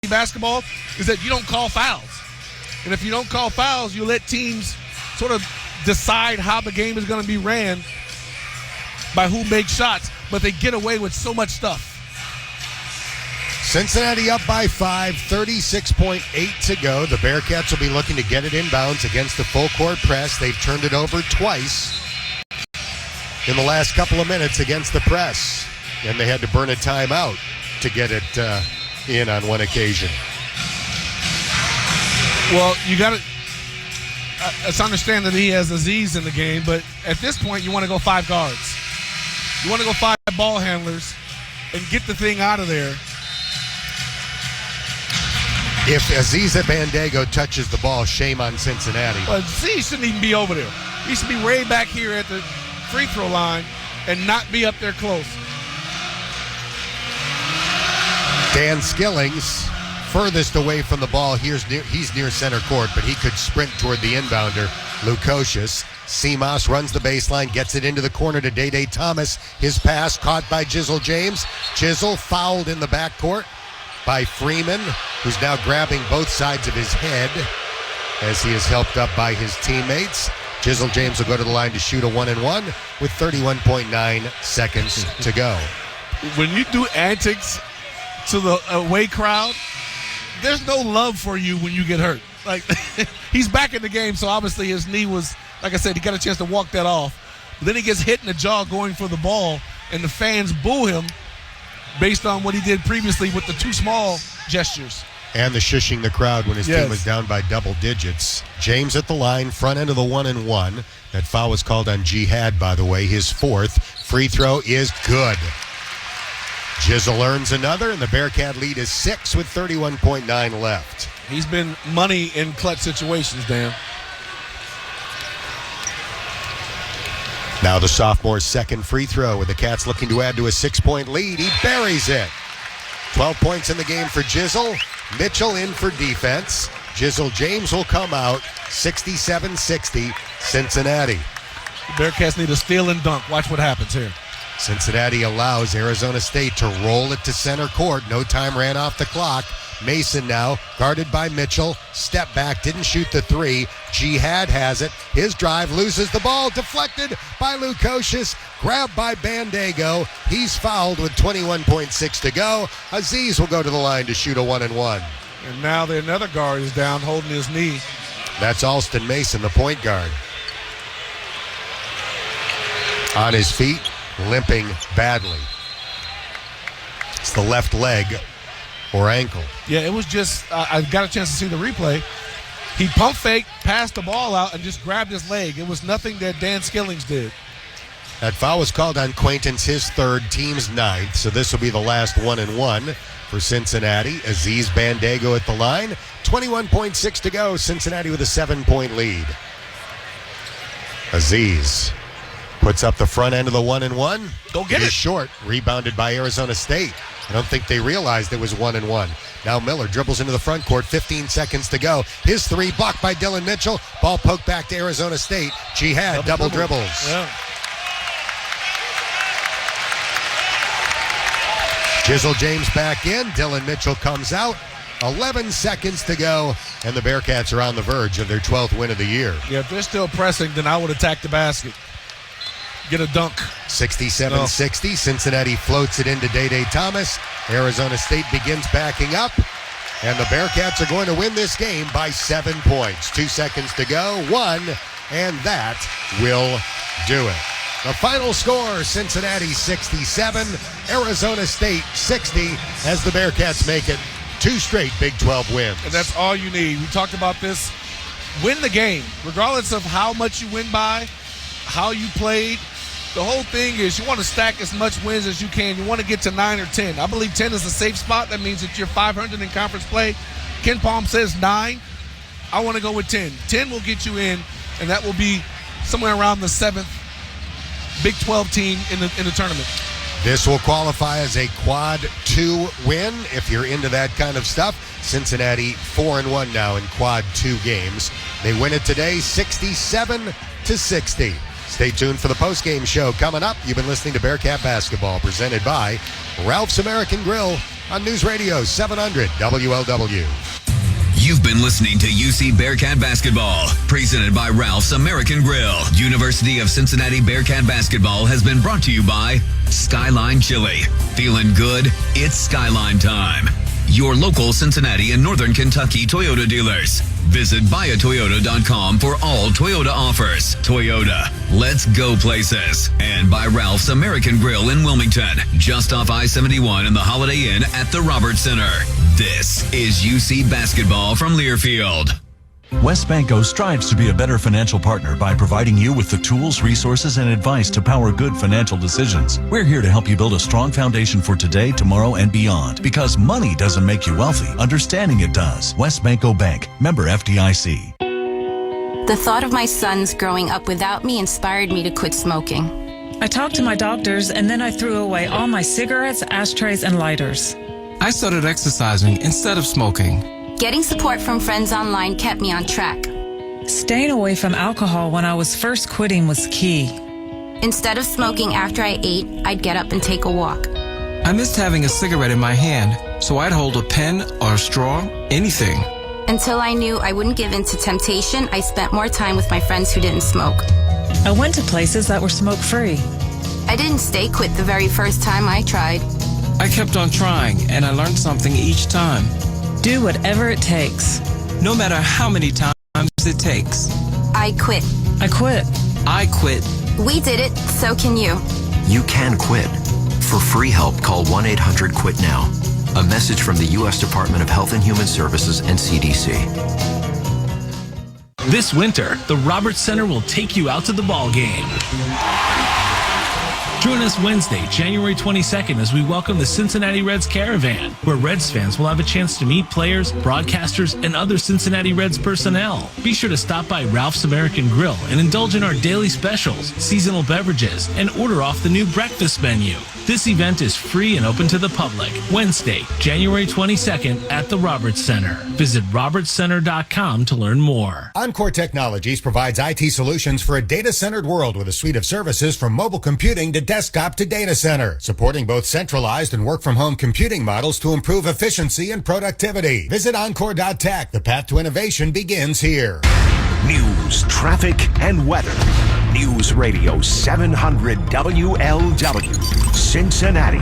basketball is that you don't call fouls. And if you don't call fouls, you let teams sort of decide how the game is going to be ran by who makes shots, but they get away with so much stuff. Cincinnati up by 5, 36.8 to go. The Bearcats will be looking to get it inbounds against the full court press. They've turned it over twice in the last couple of minutes against the press, and they had to burn a timeout to get it in on one occasion. Well, you got to it's understand that he has Aziz in the game, but at this point you want to go 5 guards. You want to go 5 ball handlers and get the thing out of there. If Aziz Bandago touches the ball, shame on Cincinnati. Well, Aziz shouldn't even be over there. He should be way back here at the free throw line and not be up there close. Dan Skillings, furthest away from the ball. He's near center court, but he could sprint toward the inbounder, Lukosius. Seamoss runs the baseline, gets it into the corner to Day Thomas. His pass caught by Jizzle James. Jizzle fouled in the backcourt by Freeman, who's now grabbing both sides of his head as he is helped up by his teammates. Jizzle James will go to the line to shoot a 1-and-1 with 31.9 seconds to go. When you do antics to the away crowd, there's no love for you when you get hurt. Like, he's back in the game, so obviously his knee was, like I said, he got a chance to walk that off. But then he gets hit in the jaw going for the ball, and the fans boo him based on what he did previously with the too small gestures. And the shushing the crowd when his team was down by double digits. James at the line, front end of the 1-and-1. That foul was called on Jihad, by the way, his 4th. Free throw is good. Jizzle earns another, and the Bearcat lead is 6 with 31.9 left. He's been money in clutch situations, Dan. Now the sophomore's second free throw, with the Cats looking to add to a 6-point lead. He buries it. 12 points in the game for Jizzle. Mitchell in for defense. Jizzle James will come out 67-60, Cincinnati. The Bearcats need a steal and dunk. Watch what happens here. Cincinnati allows Arizona State to roll it to center court. No time ran off the clock. Mason now, guarded by Mitchell. Step back, didn't shoot the 3. Jihad has it. His drive loses the ball. Deflected by Lukosius. Grabbed by Bandago. He's fouled with 21.6 to go. Aziz will go to the line to shoot a 1-and-1. And now another guard is down holding his knee. That's Alston Mason, the point guard. On his feet, limping badly. It's the left leg or ankle. Yeah, it was just, I got a chance to see the replay. He pump faked, passed the ball out, and just grabbed his leg. It was nothing that Dan Skillings did. That foul was called on Quaintance, his 3rd, team's 9th, so this will be the last 1-and-1 for Cincinnati. Aziz Bandago at the line. 21.6 to go. Cincinnati with a 7-point lead. Aziz puts up the front end of the 1-and-1. Go get it. Is short. Rebounded by Arizona State. I don't think they realized it was 1-and-1. Now Miller dribbles into the front court. 15 seconds to go. His 3 blocked by Dylan Mitchell. Ball poked back to Arizona State. Jihad double dribbles. Yeah. Jizzle James back in. Dylan Mitchell comes out. 11 seconds to go, and the Bearcats are on the verge of their 12th win of the year. Yeah, if they're still pressing, then I would attack the basket. Get a dunk. 67-60. Cincinnati floats it into Day Thomas. Arizona State begins backing up, and the Bearcats are going to win this game by 7 points. 2 seconds to go. 1, and that will do it. The final score, Cincinnati 67, Arizona State 60, as the Bearcats make it 2 straight Big 12 wins. And that's all you need. We talked about this. Win the game, regardless of how much you win by, how you played. The whole thing is you want to stack as much wins as you can. You want to get to 9 or 10. I believe 10 is a safe spot. That means that you're 500 in conference play. Ken Palm says 9. I want to go with 10. 10 will get you in, and that will be somewhere around the 7th Big 12 team in the tournament. This will qualify as a quad 2 win if you're into that kind of stuff. Cincinnati 4-1 now in quad 2 games. They win it today 67-60. Stay tuned for the postgame show coming up. You've been listening to Bearcat Basketball presented by Ralph's American Grill on News Radio 700 WLW. You've been listening to UC Bearcat Basketball, presented by Ralph's American Grill. University of Cincinnati Bearcat Basketball has been brought to you by Skyline Chili. Feeling good? It's Skyline time. Your local Cincinnati and Northern Kentucky Toyota dealers. Visit buyatoyota.com for all Toyota offers. Toyota, let's go places. And by Ralph's American Grill in Wilmington, just off I-71 in the Holiday Inn at the Roberts Center. This is UC Basketball from Learfield. WesBanco strives to be a better financial partner by providing you with the tools, resources, and advice to power good financial decisions. We're here to help you build a strong foundation for today, tomorrow, and beyond. Because money doesn't make you wealthy. Understanding it does. WesBanco Bank. Member FDIC. The thought of my sons growing up without me inspired me to quit smoking. I talked to my doctors, and then I threw away all my cigarettes, ashtrays, and lighters. I started exercising instead of smoking. Getting support from friends online kept me on track. Staying away from alcohol when I was first quitting was key. Instead of smoking after I ate, I'd get up and take a walk. I missed having a cigarette in my hand, so I'd hold a pen or a straw, anything. Until I knew I wouldn't give in to temptation, I spent more time with my friends who didn't smoke. I went to places that were smoke-free. I didn't stay quit the very first time I tried. I kept on trying, and I learned something each time. Do whatever it takes. No matter how many times it takes. I quit. I quit. I quit. We did it, so can you. You can quit. For free help, call 1-800-QUIT-NOW. A message from the U.S. Department of Health and Human Services and CDC. This winter, the Roberts Center will take you out to the ball game. Join us Wednesday, January 22nd, as we welcome the Cincinnati Reds Caravan, where Reds fans will have a chance to meet players, broadcasters, and other Cincinnati Reds personnel. Be sure to stop by Ralph's American Grill and indulge in our daily specials, seasonal beverages, and order off the new breakfast menu. This event is free and open to the public. Wednesday, January 22nd at the Roberts Center. Visit robertscenter.com to learn more. Encore Technologies provides IT solutions for a data-centered world with a suite of services from mobile computing to desktop to data center, supporting both centralized and work-from-home computing models to improve efficiency and productivity. Visit Encore.tech. The path to innovation begins here. News, traffic, and weather. News Radio 700 WLW, Cincinnati.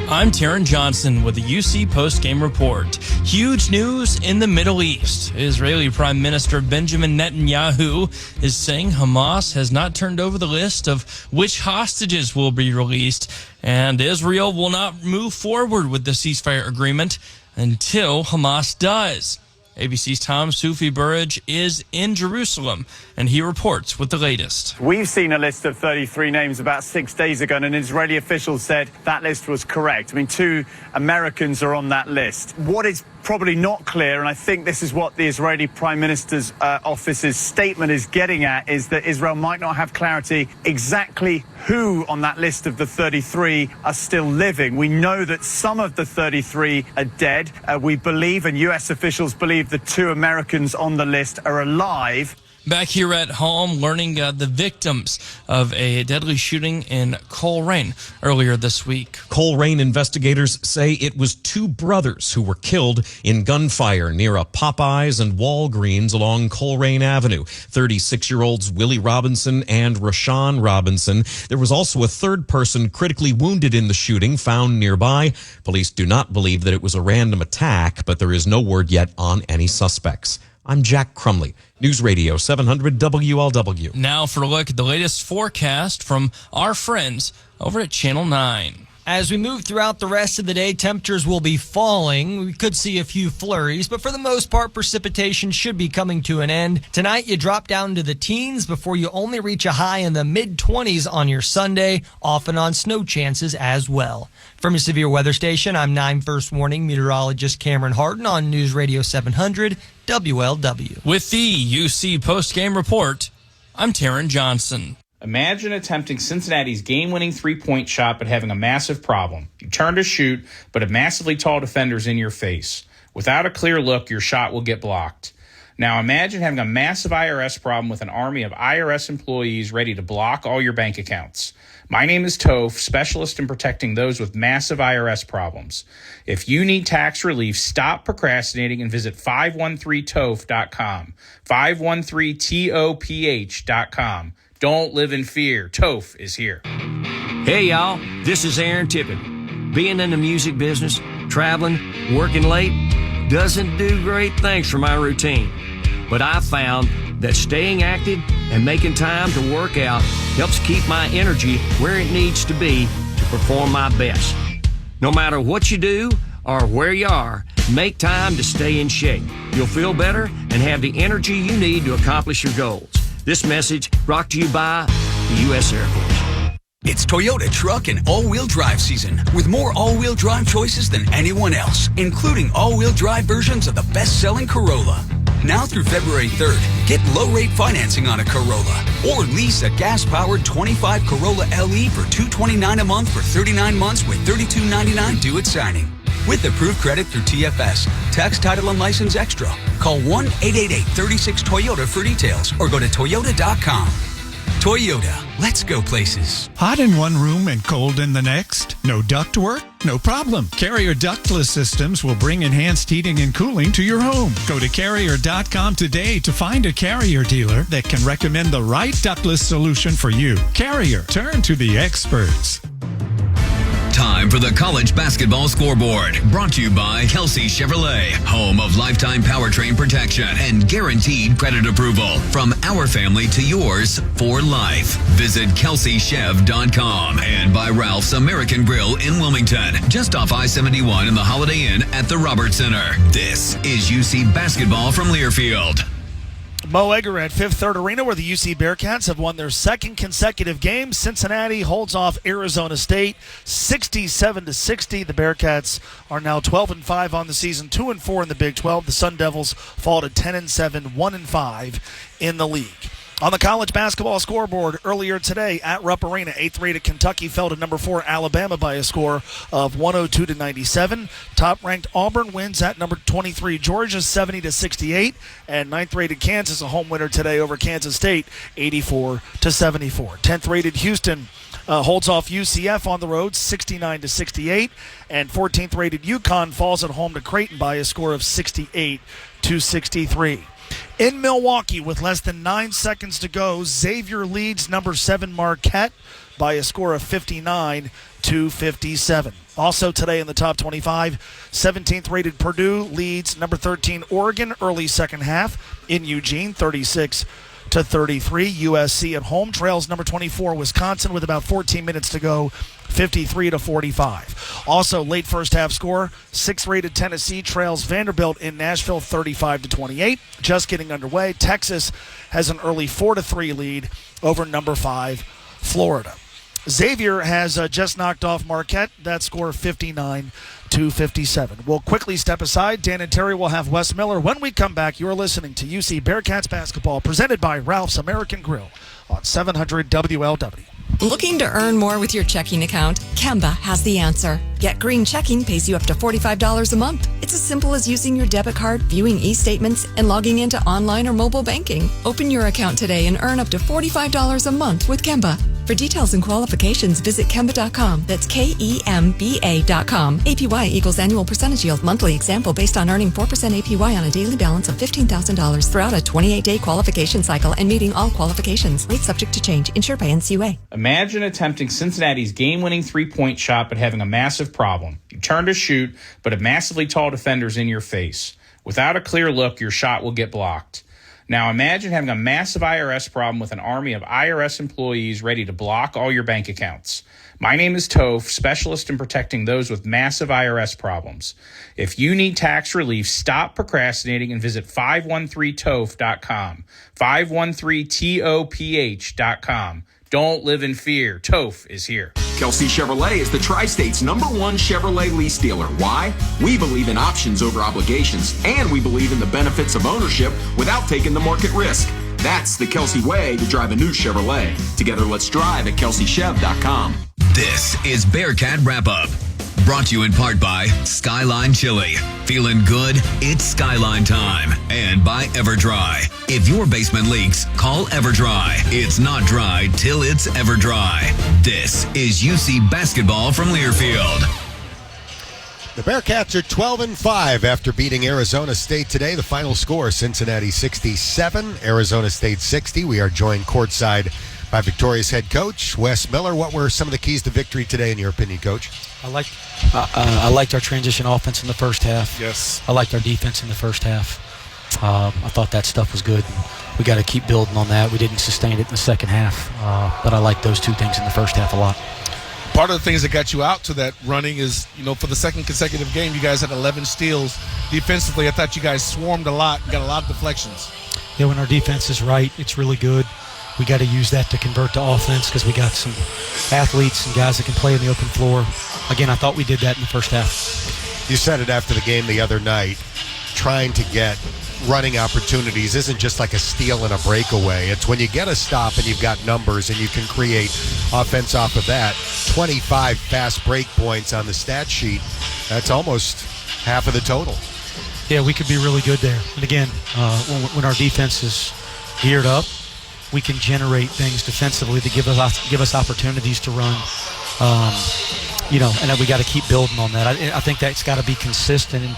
I'm Taryn Johnson with the UC Post-Game Report. Huge news in the Middle East. Israeli Prime Minister Benjamin Netanyahu is saying Hamas has not turned over the list of which hostages will be released, and Israel will not move forward with the ceasefire agreement until Hamas does. ABC's Tom Sufi Burridge is in Jerusalem, and he reports with the latest. We've seen a list of 33 names about 6 days ago, and an Israeli official said that list was correct. I mean, 2 Americans are on that list. What is probably not clear, and I think this is what the Israeli Prime Minister's office's statement is getting at, is that Israel might not have clarity exactly who on that list of the 33 are still living. We know that some of the 33 are dead. We believe, and U.S. officials believe, the 2 Americans on the list are alive. Back here at home, learning the victims of a deadly shooting in Coleraine earlier this week. Coleraine investigators say it was 2 brothers who were killed in gunfire near a Popeyes and Walgreens along Coleraine Avenue. 36-year-olds Willie Robinson and Rashawn Robinson. There was also a 3rd person critically wounded in the shooting found nearby. Police do not believe that it was a random attack, but there is no word yet on any suspects. I'm Jack Crumley, News Radio 700 WLW. Now for a look at the latest forecast from our friends over at Channel 9. As we move throughout the rest of the day, temperatures will be falling. We could see a few flurries, but for the most part, precipitation should be coming to an end. Tonight, you drop down to the teens before you only reach a high in the mid-20s on your Sunday, often on snow chances as well. From your severe weather station, I'm 9 First Warning meteorologist Cameron Harden on News Radio 700 WLW. With the UC Post-Game Report, I'm Taryn Johnson. Imagine attempting Cincinnati's game-winning three-point shot but having a massive problem. You turn to shoot, but a massively tall defender's in your face. Without a clear look, your shot will get blocked. Now imagine having a massive IRS problem with an army of IRS employees ready to block all your bank accounts. My name is Toph, specialist in protecting those with massive IRS problems. If you need tax relief, stop procrastinating and visit 513toph.com. 513toph.com. Don't live in fear. Toph is here. Hey, y'all. This is Aaron Tippett. Being in the music business, traveling, working late, doesn't do great things for my routine. But I found that staying active and making time to work out helps keep my energy where it needs to be to perform my best. No matter what you do or where you are, make time to stay in shape. You'll feel better and have the energy you need to accomplish your goals. This message brought to you by the U.S. Air Force. It's Toyota truck and all-wheel drive season with more all-wheel drive choices than anyone else, including all-wheel drive versions of the best-selling Corolla. Now through February 3rd, get low-rate financing on a Corolla or lease a gas-powered 25 Corolla LE for $229 a month for 39 months with $32.99 due at signing. With approved credit through TFS, tax, title, and license extra. Call 1-888-36-TOYOTA for details or go to toyota.com. Toyota, let's go places. Hot in one room and cold in the next? No ductwork? No problem. Carrier Ductless Systems will bring enhanced heating and cooling to your home. Go to Carrier.com today to find a Carrier dealer that can recommend the right ductless solution for you. Carrier, turn to the experts. Time for the college basketball scoreboard. Brought to you by Kelsey Chevrolet, home of lifetime powertrain protection and guaranteed credit approval. From our family to yours for life. Visit KelseyChev.com and by Ralph's American Grill in Wilmington, just off I-71 in the Holiday Inn at the Roberts Center. This is UC Basketball from Learfield. Mo Egger at Fifth Third Arena, where the UC Bearcats have won their second consecutive game. Cincinnati holds off Arizona State 67-60. The Bearcats are now 12-5 on the season, 2-4 in the Big 12. The Sun Devils fall to 10-7, 1-5 in the league. On the college basketball scoreboard earlier today at Rupp Arena, 8th rated Kentucky fell to number 4 Alabama by a score of 102-97. Top-ranked Auburn wins at number 23 Georgia 70-68, and 9th rated Kansas a home winner today over Kansas State 84-74. 10th rated Houston holds off UCF on the road 69-68, and 14th rated UConn falls at home to Creighton by a score of 68-63. In Milwaukee, with less than 9 seconds to go, Xavier leads number 7 Marquette by a score of 59-57. Also today in the top 25, 17th rated Purdue leads number 13 Oregon early second half in Eugene, 36-33. USC at home trails number 24 Wisconsin with about 14 minutes to go, 53-45. Also late first half score, 6th rated Tennessee trails Vanderbilt in Nashville 35-28. Just getting underway, Texas has an early 4-3 lead over number 5 Florida. Xavier has just knocked off Marquette, that score 59-57. We'll quickly step aside. Dan and Terry will have Wes Miller. When we come back, you're listening to UC Bearcats basketball, presented by Ralph's American Grill on 700 WLW. Looking to earn more with your checking account? Kemba has the answer. Get Green Checking pays you up to $45 a month. It's as simple as using your debit card, viewing e-statements, and logging into online or mobile banking. Open your account today and earn up to $45 a month with Kemba. For details and qualifications, visit Kemba.com. That's KEMBA.com. APY equals annual percentage yield. Monthly example based on earning 4% APY on a daily balance of $15,000 throughout a 28-day qualification cycle and meeting all qualifications. Rate subject to change. Insured by NCUA. Imagine attempting Cincinnati's game-winning three-point shot but having a massive problem. You turn to shoot, but a massively tall defender's in your face. Without a clear look, your shot will get blocked. Now imagine having a massive IRS problem with an army of IRS employees ready to block all your bank accounts. My name is Toph, specialist in protecting those with massive IRS problems. If you need tax relief, stop procrastinating and visit 513toph.com. 513toph.com. Don't live in fear. Toph is here. Kelsey Chevrolet is the Tri-State's #1 Chevrolet lease dealer. Why? We believe in options over obligations, and we believe in the benefits of ownership without taking the market risk. That's the Kelsey way to drive a new Chevrolet. Together, let's drive at KelseyChev.com. This is Bearcat Wrap-Up. Brought to you in part by Skyline Chili. Feeling good? It's Skyline time. And by EverDry. If your basement leaks, call EverDry. It's not dry till it's EverDry. This is UC Basketball from Learfield. The Bearcats are 12-5 after beating Arizona State today. The final score, Cincinnati 67, Arizona State 60. We are joined courtside by Victoria's head coach, Wes Miller. What were some of the keys to victory today, in your opinion, Coach? I liked our transition offense in the first half. Yes. I liked our defense in the first half. I thought that stuff was good. We got to keep building on that. We didn't sustain it in the second half, but I liked those two things in the first half a lot. Part of the things that got you out to that running is, for the second consecutive game, you guys had 11 steals. Defensively, I thought you guys swarmed a lot, got a lot of deflections. Yeah, when our defense is right, it's really good. We got to use that to convert to offense because we got some athletes and guys that can play in the open floor. Again, I thought we did that in the first half. You said it after the game the other night, trying to get running opportunities isn't just like a steal and a breakaway. It's when you get a stop and you've got numbers and you can create offense off of that. 25 fast break points on the stat sheet. That's almost half of the total. Yeah, we could be really good there. And again, when our defense is geared up, we can generate things defensively to give us opportunities to run. And then we got to keep building on that. I think that's got to be consistent. And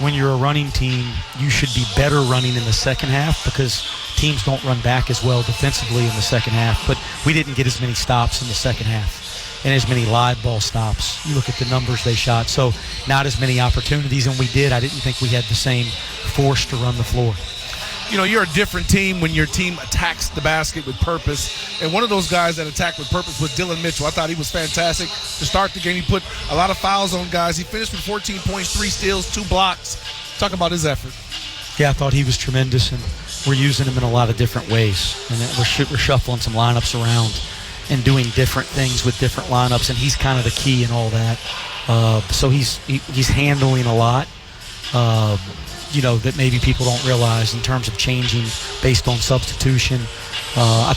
when you're a running team, you should be better running in the second half because teams don't run back as well defensively in the second half. But we didn't get as many stops in the second half and as many live ball stops. You look at the numbers they shot. So not as many opportunities, and we did. I didn't think we had the same force to run the floor. You're a different team when your team attacks the basket with purpose. And one of those guys that attacked with purpose was Dylan Mitchell. I thought he was fantastic to start the game. He put a lot of fouls on guys. He finished with 14 points, 3 steals, 2 blocks. Talk about his effort. Yeah, I thought he was tremendous, and we're using him in a lot of different ways. And we're shuffling some lineups around and doing different things with different lineups, and he's kind of the key in all that. So he's handling a lot. That maybe people don't realize in terms of changing based on substitution. I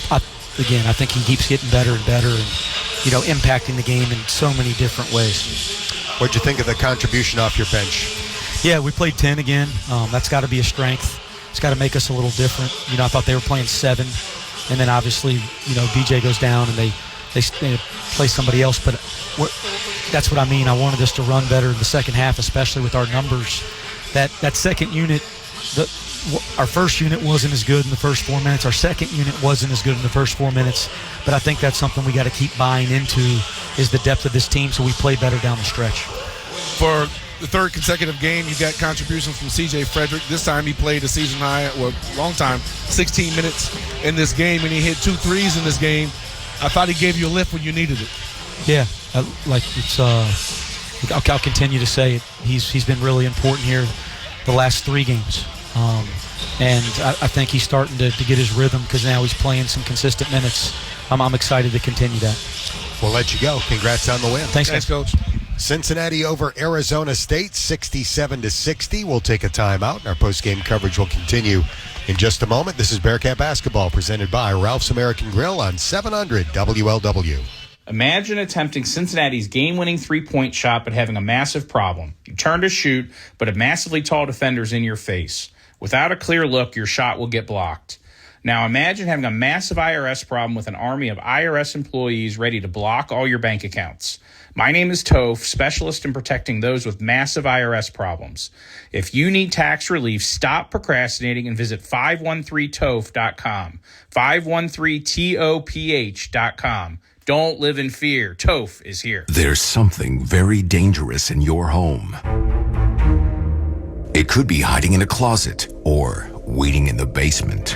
think he keeps getting better and better and, impacting the game in so many different ways. What'd you think of the contribution off your bench? Yeah, we played 10 again. That's got to be a strength. It's got to make us a little different. I thought they were playing 7, and then obviously, BJ goes down and they play somebody else. But that's what I mean. I wanted us to run better in the second half, especially with our numbers. That second unit, our first unit wasn't as good in the first 4 minutes. Our second unit wasn't as good in the first 4 minutes. But I think that's something we got to keep buying into is the depth of this team so we play better down the stretch. For the third consecutive game, you got contributions from C.J. Frederick. This time he played a season high, long time, 16 minutes in this game, and he hit 2 threes in this game. I thought he gave you a lift when you needed it. Yeah, I'll continue to say it. He's been really important here the last 3 games. And I think he's starting to get his rhythm because now he's playing some consistent minutes. I'm excited to continue that. We'll let you go. Congrats on the win. Thanks, Coach. Cincinnati over Arizona State, 67-60. We'll take a timeout, and our post-game coverage will continue in just a moment. This is Bearcat Basketball, presented by Ralph's American Grill on 700 WLW. Imagine attempting Cincinnati's game-winning three-point shot but having a massive problem. You turn to shoot, but a massively tall defender's in your face. Without a clear look, your shot will get blocked. Now imagine having a massive IRS problem with an army of IRS employees ready to block all your bank accounts. My name is Toph, specialist in protecting those with massive IRS problems. If you need tax relief, stop procrastinating and visit 513toph.com. 513toph.com. Don't live in fear. Toph is here. There's something very dangerous in your home. It could be hiding in a closet or waiting in the basement.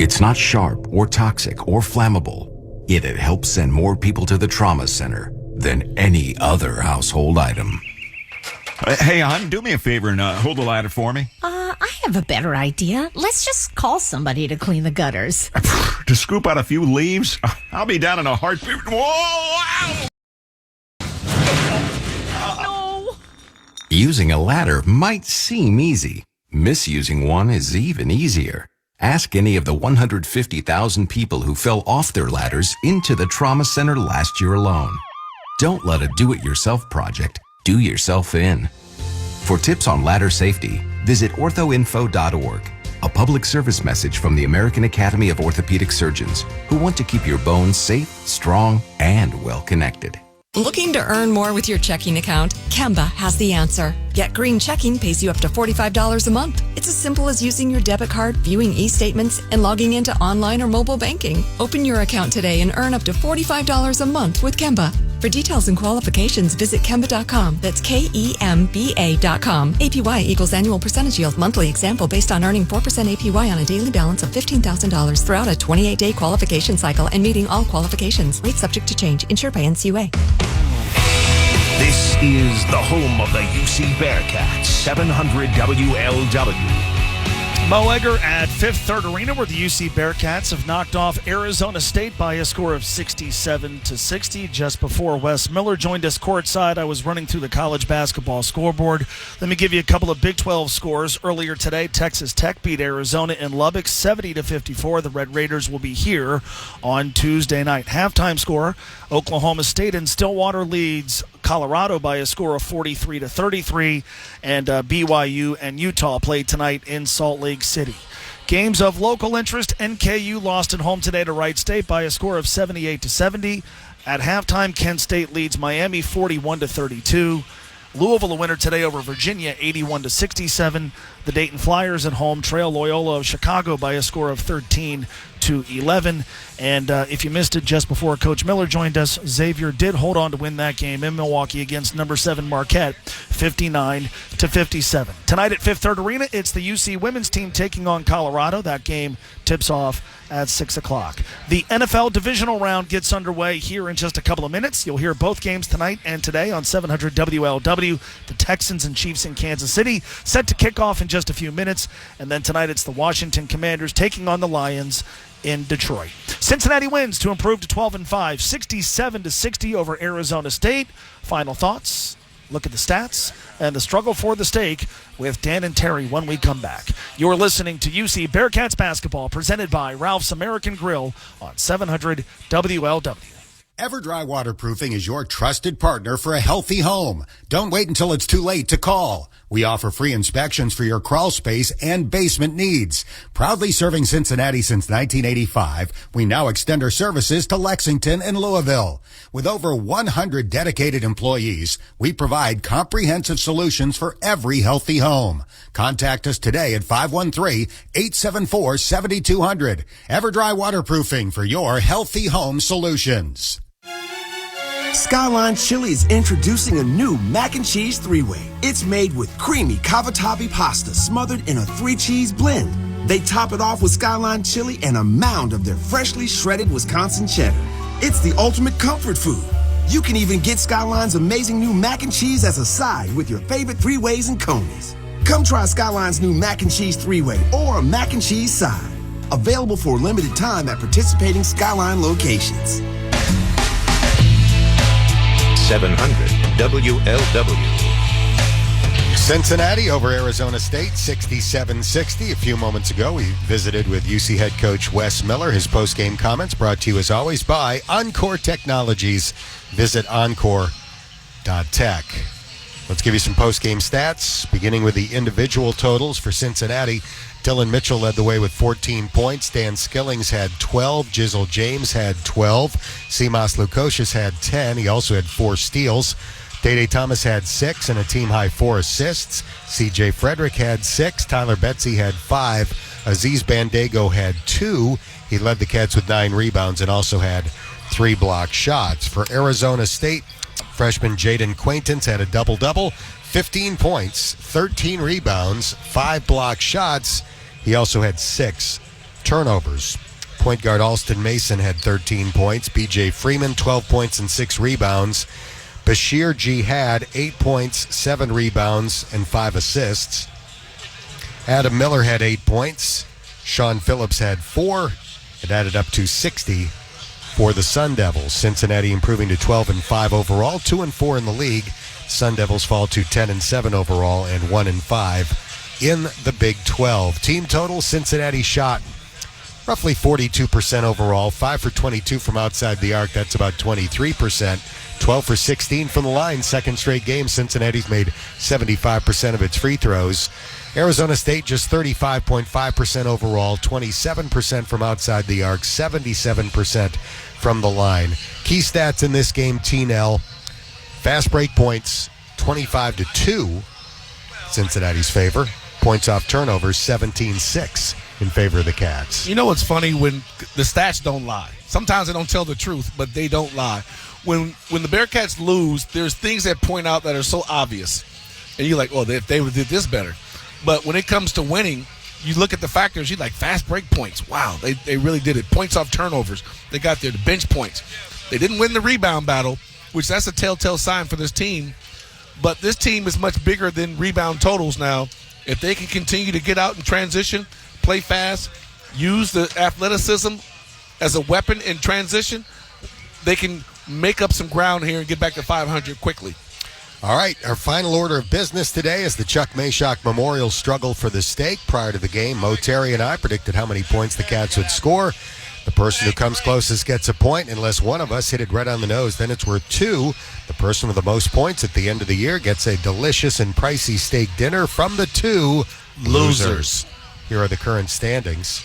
It's not sharp or toxic or flammable, yet it helps send more people to the trauma center than any other household item. Hey, hon, do me a favor and hold the ladder for me. I have a better idea. Let's just call somebody to clean the gutters. To scoop out a few leaves? I'll be down in a heartbeat. Whoa! No! Using a ladder might seem easy. Misusing one is even easier. Ask any of the 150,000 people who fell off their ladders into the trauma center last year alone. Don't let a do-it-yourself project do yourself in. For tips on ladder safety, visit orthoinfo.org, a public service message from the American Academy of Orthopedic Surgeons, who want to keep your bones safe, strong, and well-connected. Looking to earn more with your checking account? Kemba has the answer. Get Green Checking pays you up to $45 a month. It's as simple as using your debit card, viewing e-statements, and logging into online or mobile banking. Open your account today and earn up to $45 a month with Kemba. For details and qualifications, visit Kemba.com. That's KEMBA.com. APY equals annual percentage yield. Monthly example based on earning 4% APY on a daily balance of $15,000 throughout a 28-day qualification cycle and meeting all qualifications. Rate subject to change. Insured by NCUA. This is the home of the UC Bearcats, 700 WLW. Mo Egger at Fifth Third Arena, where the UC Bearcats have knocked off Arizona State by a score of 67-60. Just before Wes Miller joined us courtside, I was running through the college basketball scoreboard. Let me give you a couple of Big 12 scores. Earlier today, Texas Tech beat Arizona in Lubbock 70-54. The Red Raiders will be here on Tuesday night. Halftime score, Oklahoma State and Stillwater leads Colorado by a score of 43-33, and BYU and Utah play tonight in Salt Lake City. Games of local interest, NKU lost at home today to Wright State by a score of 78-70. At halftime, Kent State leads Miami 41-32. Louisville a winner today over Virginia 81-67. The Dayton Flyers at home trail Loyola of Chicago by a score of 13-11. And if you missed it just before Coach Miller joined us, Xavier did hold on to win that game in Milwaukee against number 7 Marquette 59-57. Tonight at Fifth Third Arena, it's the UC women's team taking on Colorado. That game tips off at 6 o'clock. The NFL divisional round gets underway here in just a couple of minutes. You'll hear both games tonight and today on 700 WLW. The Texans and Chiefs in Kansas City set to kick off in just a few minutes. And then tonight it's the Washington Commanders taking on the Lions in Detroit. Cincinnati wins to improve to 12-5, 67-60 over Arizona State. Final thoughts, look at the stats, and the struggle for the stake with Dan and Terry when we come back. You're listening to UC Bearcats basketball, presented by Ralph's American Grill on 700 WLW. EverDry Waterproofing is your trusted partner for a healthy home. Don't wait until it's too late to call. We offer free inspections for your crawl space and basement needs. Proudly serving Cincinnati since 1985, we now extend our services to Lexington and Louisville. With over 100 dedicated employees, we provide comprehensive solutions for every healthy home. Contact us today at 513-874-7200. EverDry Waterproofing for your healthy home solutions. Skyline Chili is introducing a new mac and cheese three-way. It's made with creamy cavatappi pasta smothered in a 3-cheese blend. They top it off with Skyline Chili and a mound of their freshly shredded Wisconsin cheddar. It's the ultimate comfort food. You can even get Skyline's amazing new mac and cheese as a side with your favorite three-ways and conies. Come try Skyline's new mac and cheese three-way or a mac and cheese side. Available for a limited time at participating Skyline locations. 700 WLW. Cincinnati over Arizona State, 67-60. A few moments ago, we visited with UC head coach Wes Miller. His post-game comments brought to you, as always, by Encore Technologies. Visit encore.tech. Let's give you some post-game stats, beginning with the individual totals for Cincinnati. Dylan Mitchell led the way with 14 points. Dan Skillings had 12. Jizzle James had 12. Simas Lukosius had 10. He also had 4 steals. Day Thomas had 6 and a team-high 4 assists. C.J. Frederick had 6. Tyler Betsy had 5. Aziz Bandego had 2. He led the Cats with 9 rebounds and also had 3 block shots. For Arizona State, freshman Jaden Quaintance had a double-double. 15 points, 13 rebounds, 5 block shots. He also had 6 turnovers. Point guard Alston Mason had 13 points. B.J. Freeman, 12 points and 6 rebounds. Bashir Jihad, 8 points, 7 rebounds, and 5 assists. Adam Miller had 8 points. Sean Phillips had 4. It added up to 60 for the Sun Devils. Cincinnati improving to 12-5 overall, 2-4 in the league. Sun Devils fall to 10-7 overall and 1-5 in the Big 12. Team total, Cincinnati shot roughly 42% overall. 5 for 22 from outside the arc. That's about 23%. 12 for 16 from the line. Second straight game, Cincinnati's made 75% of its free throws. Arizona State just 35.5% overall, 27% from outside the arc, 77% from the line. Key stats in this game, T-Nell. Fast break points, 25-2, Cincinnati's favor. Points off turnovers, 17-6 in favor of the Cats. You know what's funny? When the stats don't lie. Sometimes they don't tell the truth, but they don't lie. When the Bearcats lose, there's things that point out that are so obvious. And you're like, oh, if they did this better. But when it comes to winning, you look at the factors, you're like, fast break points. Wow, they really did it. Points off turnovers. They got there. The bench points. They didn't win the rebound battle, which that's a telltale sign for this team. But this team is much bigger than rebound totals now. If they can continue to get out and transition, play fast, use the athleticism as a weapon in transition, they can make up some ground here and get back to 500 quickly. All right, our final order of business today is the Chuck Mashock Memorial Struggle for the Stake. Prior to the game, Mo Terry and I predicted how many points the Cats would score. The person who comes closest gets a point. Unless one of us hit it right on the nose, then it's worth 2. The person with the most points at the end of the year gets a delicious and pricey steak dinner from the 2 losers. Here are the current standings.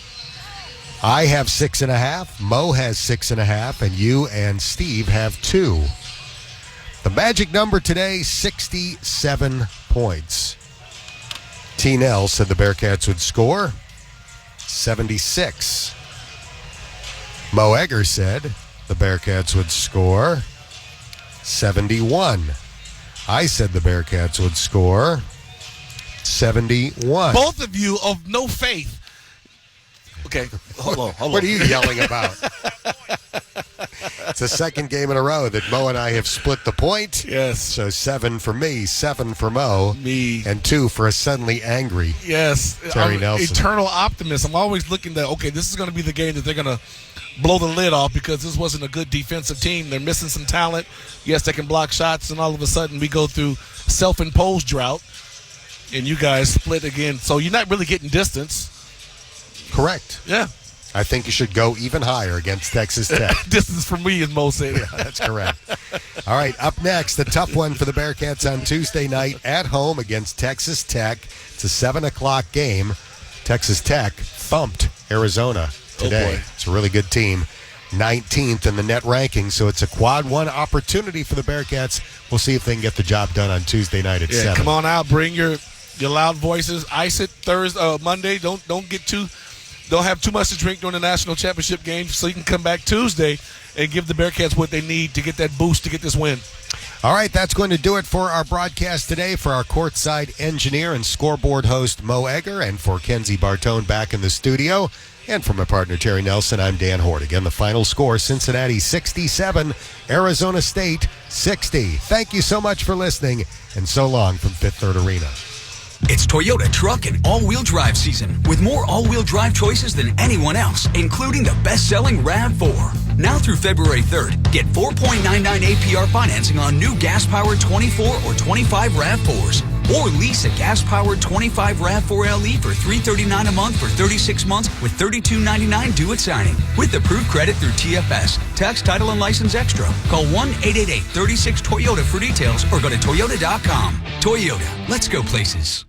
I have 6.5, Mo has 6.5, and you and Steve have 2. The magic number today, 67 points. T-Nell said the Bearcats would score 76. Mo Egger said the Bearcats would score 71. I said the Bearcats would score 71. Both of you of no faith. Okay, hold on. What are you yelling about? It's the second game in a row that Mo and I have split the point. Yes. So 7 for me, 7 for Mo. Me. And 2 for a suddenly angry Yes. Terry Nelson. Eternal optimist. I'm always looking to, okay, this is going to be the game that they're going to blow the lid off because this wasn't a good defensive team. They're missing some talent. Yes, they can block shots, and all of a sudden we go through self-imposed drought, and you guys split again. So you're not really getting distance. Correct. Yeah. I think you should go even higher against Texas Tech. Distance from me, as Mo said. Yeah, that's correct. All right, up next, the tough one for the Bearcats on Tuesday night at home against Texas Tech. It's a 7 o'clock game. Texas Tech thumped Arizona today. It's a really good team. 19th in the net ranking, so it's a quad 1 opportunity for the Bearcats. We'll see if they can get the job done on Tuesday night at 7. Come on out, bring your loud voices. Ice it Monday. Don't have too much to drink during the national championship game, so you can come back Tuesday and give the Bearcats what they need to get that boost to get this win. All right, that's going to do it for our broadcast today. For our courtside engineer and scoreboard host Mo Egger, and for Kenzie Bartone back in the studio, and for my partner Terry Nelson, I'm Dan Hort. Again, the final score, Cincinnati 67, Arizona State 60. Thank you so much for listening, and so long from Fifth Third Arena. It's Toyota truck and all-wheel drive season with more all-wheel drive choices than anyone else, including the best-selling RAV4. Now through February 3rd, get 4.99 APR financing on new gas-powered 24 or 25 RAV4s. Or lease a gas-powered 25 RAV4 LE for $339 a month for 36 months with $32.99 due at signing. With approved credit through TFS. Tax, title, and license extra. Call 1-888-36-TOYOTA for details or go to Toyota.com. Toyota, let's go places.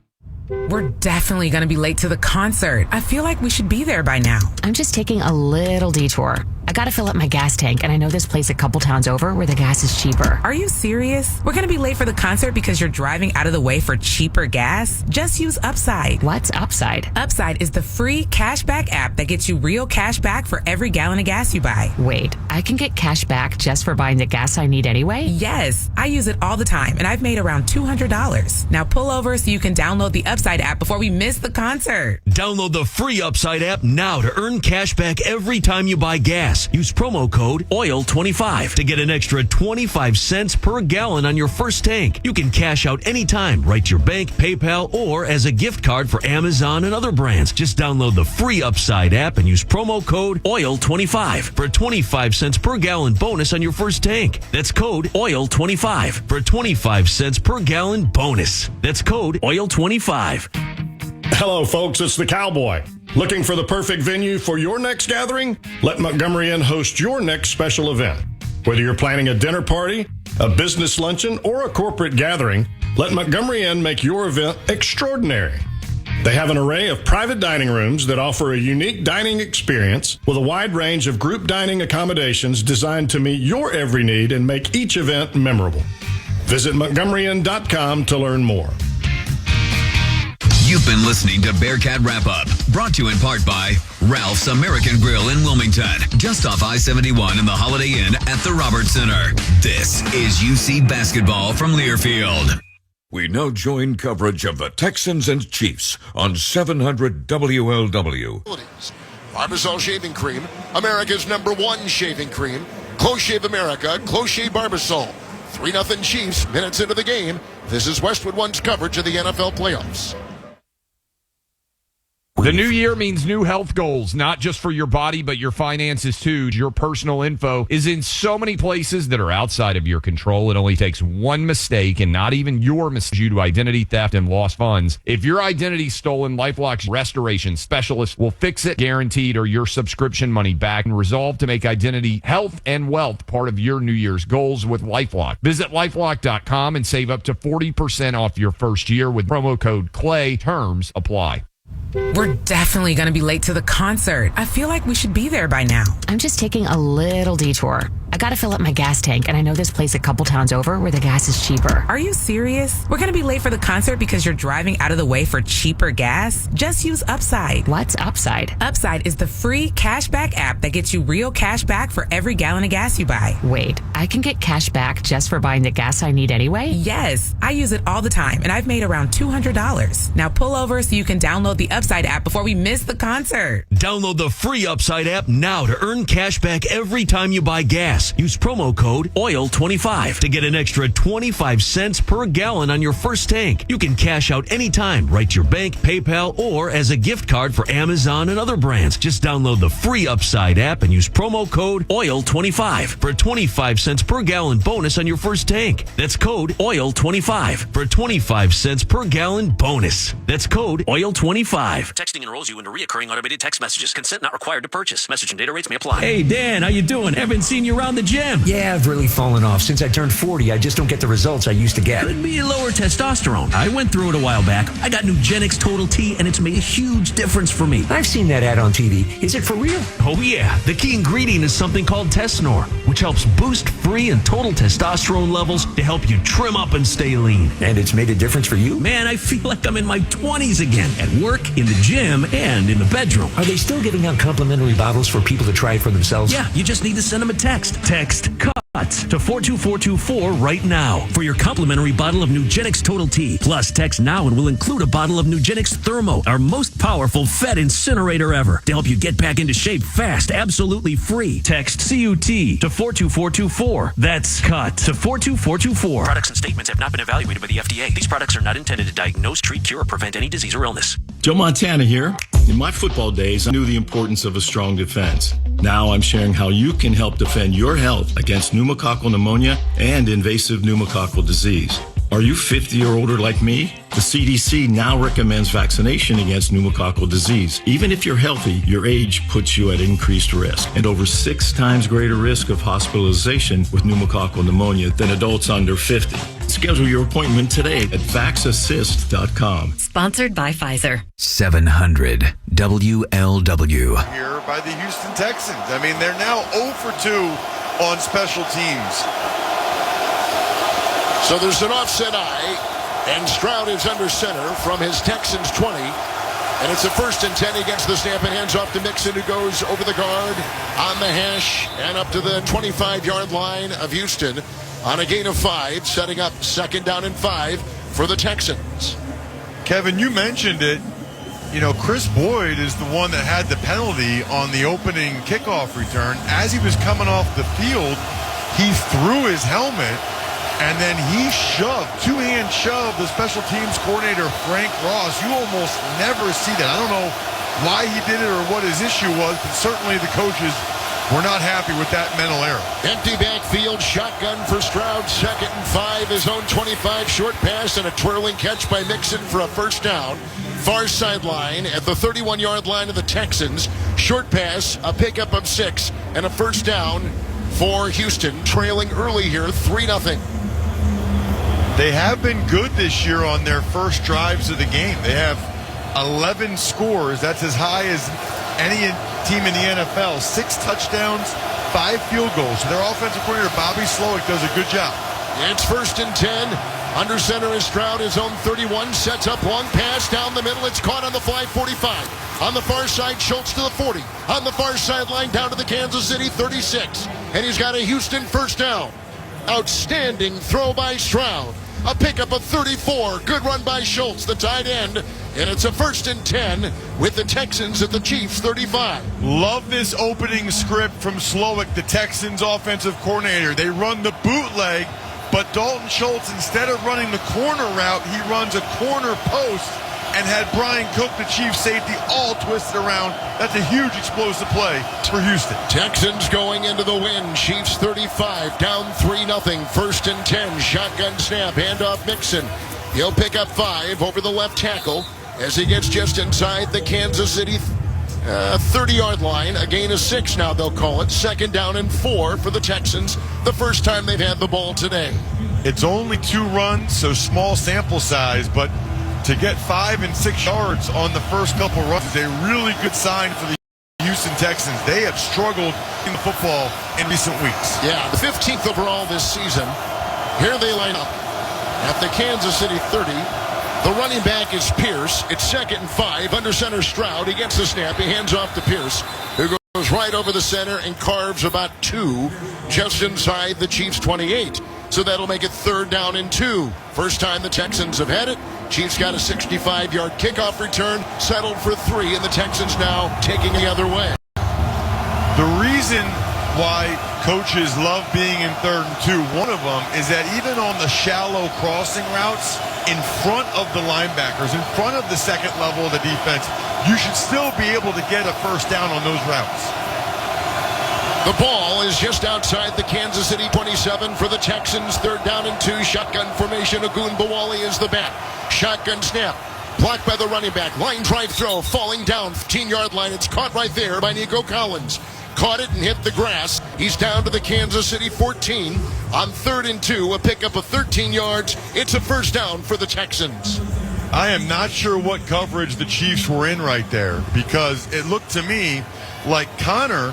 We're definitely going to be late to the concert. I feel like we should be there by now. I'm just taking a little detour. I gotta fill up my gas tank, and I know this place a couple towns over where the gas is cheaper. Are you serious? We're gonna be late for the concert because you're driving out of the way for cheaper gas? Just use Upside. What's Upside? Upside is the free cashback app that gets you real cash back for every gallon of gas you buy. Wait, I can get cash back just for buying the gas I need anyway? Yes, I use it all the time, and I've made around $200. Now pull over so you can download the Upside app before we miss the concert. Download the free Upside app now to earn cash back every time you buy gas. Use promo code OIL25 to get an extra 25 cents per gallon on your first tank. You can cash out anytime, right to your bank, PayPal, or as a gift card for Amazon and other brands. Just download the free Upside app and use promo code OIL25 for a 25 cents per gallon bonus on your first tank. That's code OIL25 for a 25 cents per gallon bonus. That's code OIL25. Hello, folks. It's the Cowboy. Looking for the perfect venue for your next gathering? Let Montgomery Inn host your next special event. Whether you're planning a dinner party, a business luncheon, or a corporate gathering, let Montgomery Inn make your event extraordinary. They have an array of private dining rooms that offer a unique dining experience with a wide range of group dining accommodations designed to meet your every need and make each event memorable. Visit MontgomeryInn.com to learn more. You've been listening to Bearcat Wrap-Up, brought to you in part by Ralph's American Grill in Wilmington, just off I-71 in the Holiday Inn at the Roberts Center. This is UC Basketball from Learfield. We now join coverage of the Texans and Chiefs on 700 WLW. Barbasol Shaving Cream, America's #1 shaving cream. Close Shave America, Close Shave Barbasol. 3-0 Chiefs, minutes into the game. This is Westwood One's coverage of the NFL playoffs. The new year means new health goals, not just for your body, but your finances too. Your personal info is in so many places that are outside of your control. It only takes one mistake, and not even your mistake, due to identity theft and lost funds. If your identity's stolen, LifeLock's restoration specialist will fix it, guaranteed, or your subscription money back, and resolve to make identity, health, and wealth part of your New Year's goals with LifeLock. Visit LifeLock.com and save up to 40% off your first year with promo code CLAY. Terms apply. We're definitely going to be late to the concert. I feel like we should be there by now. I'm just taking a little detour. I gotta fill up my gas tank, and I know this place a couple towns over where the gas is cheaper. Are you serious? We're going to be late for the concert because you're driving out of the way for cheaper gas? Just use Upside. What's Upside? Upside is the free cashback app that gets you real cash back for every gallon of gas you buy. Wait, I can get cash back just for buying the gas I need anyway? Yes, I use it all the time, and I've made around $200. Now pull over so you can download the Upside app before we miss the concert. Download the free Upside app now to earn cash back every time you buy gas. Use promo code OIL25 to get an extra 25 cents per gallon on your first tank. You can cash out anytime, right to your bank, PayPal, or as a gift card for Amazon and other brands. Just download the free Upside app and use promo code OIL25 for a 25 cents per gallon bonus on your first tank. That's code OIL25 for a 25 cents per gallon bonus. That's code OIL25. Texting enrolls you into reoccurring automated text messages. Consent not required to purchase. Message and data rates may apply. Hey, Dan, how you doing? Haven't seen you around the gym. Yeah, I've really fallen off. Since I turned 40, I just don't get the results I used to get. Could be lower testosterone. I went through it a while back. I got Nugenix Total T, and it's made a huge difference for me. I've seen that ad on TV. Is it for real? Oh, yeah. The key ingredient is something called Tesnor, which helps boost free and total testosterone levels to help you trim up and stay lean. And it's made a difference for you? Man, I feel like I'm in my 20s again. At work, in the gym, and in the bedroom. Are they still giving out complimentary bottles for people to try it for themselves? Yeah, you just need to send them a text. Text CUT to 42424 right now for your complimentary bottle of Nugenix Total T. Plus, text now and we'll include a bottle of Nugenix Thermo, our most powerful fat incinerator ever, to help you get back into shape fast, absolutely free. Text CUT to 42424. That's CUT to 42424. Products and statements have not been evaluated by the FDA. These products are not intended to diagnose, treat, cure, or prevent any disease or illness. Joe Montana here. In my football days, I knew the importance of a strong defense. Now I'm sharing how you can help defend your health against pneumococcal pneumonia and invasive pneumococcal disease. Are you 50 or older like me? The CDC now recommends vaccination against pneumococcal disease. Even if you're healthy, your age puts you at increased risk and over 6 times greater risk of hospitalization with pneumococcal pneumonia than adults under 50. Schedule your appointment today at vaxassist.com. Sponsored by Pfizer. 700 WLW. Here by the Houston Texans. I mean, they're now 0 for 2 on special teams. So there's an offset eye, and Stroud is under center from his Texans 20. And it's a 1st and 10 against the snap, and hands off to Mixon, who goes over the guard on the hash and up to the 25-yard line of Houston on a gain of 5, setting up 2nd down and 5 for the Texans. Kevin, you mentioned it. You know, Chris Boyd is the one that had the penalty on the opening kickoff return. As he was coming off the field, he threw his helmet, and then he shoved, 2-hand shoved, the special teams coordinator, Frank Ross. You almost never see that. I don't know why he did it or what his issue was, but certainly the coaches We're not happy with that mental error. Empty backfield, shotgun for Stroud, 2nd and 5, his own 25, short pass and a twirling catch by Mixon for a first down. Far sideline at the 31-yard line of the Texans. Short pass, a pickup of 6, and a first down for Houston, trailing early here, 3-0. They have been good this year on their first drives of the game. They have 11 scores. That's as high as any team in the NFL. 6 touchdowns, 5 field goals. So their offensive coordinator, Bobby Slowick, does a good job. It's 1st and 10. Under center is Stroud, his own 31. Sets up long pass down the middle. It's caught on the fly, 45. On the far side, Schultz to the 40. On the far sideline, down to the Kansas City 36. And he's got a Houston first down. Outstanding throw by Stroud. A pickup of 34. Good run by Schultz, the tight end. And it's a 1st and 10 with the Texans at the Chiefs 35. Love this opening script from Slowick, the Texans offensive coordinator. They run the bootleg, but Dalton Schultz, instead of running the corner route, he runs a corner post and had Brian Cook, the Chiefs safety, all twisted around. That's a huge explosive play for Houston. Texans going into the win. Chiefs 35, down 3-0. 1st and 10, shotgun snap, handoff Mixon. He'll pick up 5 over the left tackle as he gets just inside the Kansas City 30-yard line. A gain of 6 now, they'll call it. 2nd down and 4 for the Texans. The first time they've had the ball today. It's only 2 runs, so small sample size, but to get 5 and 6 yards on the first couple runs is a really good sign for the Houston Texans. They have struggled in the football in recent weeks. Yeah, the 15th overall this season. Here they line up at the Kansas City 30. The running back is Pierce. It's 2nd and 5. Under center Stroud. He gets the snap. He hands off to Pierce, who goes right over the center and carves about 2 just inside the Chiefs' 28. So that'll make it 3rd down and 2. First time the Texans have had it. Chiefs got a 65-yard kickoff return, settled for 3, and the Texans now taking the other way. The reason why coaches love being in 3rd and 2, one of them is that even on the shallow crossing routes, in front of the linebackers, in front of the second level of the defense, you should still be able to get a first down on those routes. The ball is just outside the Kansas City 27 for the Texans. 3rd down and 2. Shotgun formation. Agun Bawali is the back. Shotgun snap. Blocked by the running back. Line drive throw. Falling down. 15-yard line. It's caught right there by Nico Collins. Caught it and hit the grass. He's down to the Kansas City 14. On 3rd and 2. A pickup of 13 yards. It's a first down for the Texans. I am not sure what coverage the Chiefs were in right there, because it looked to me like Connor,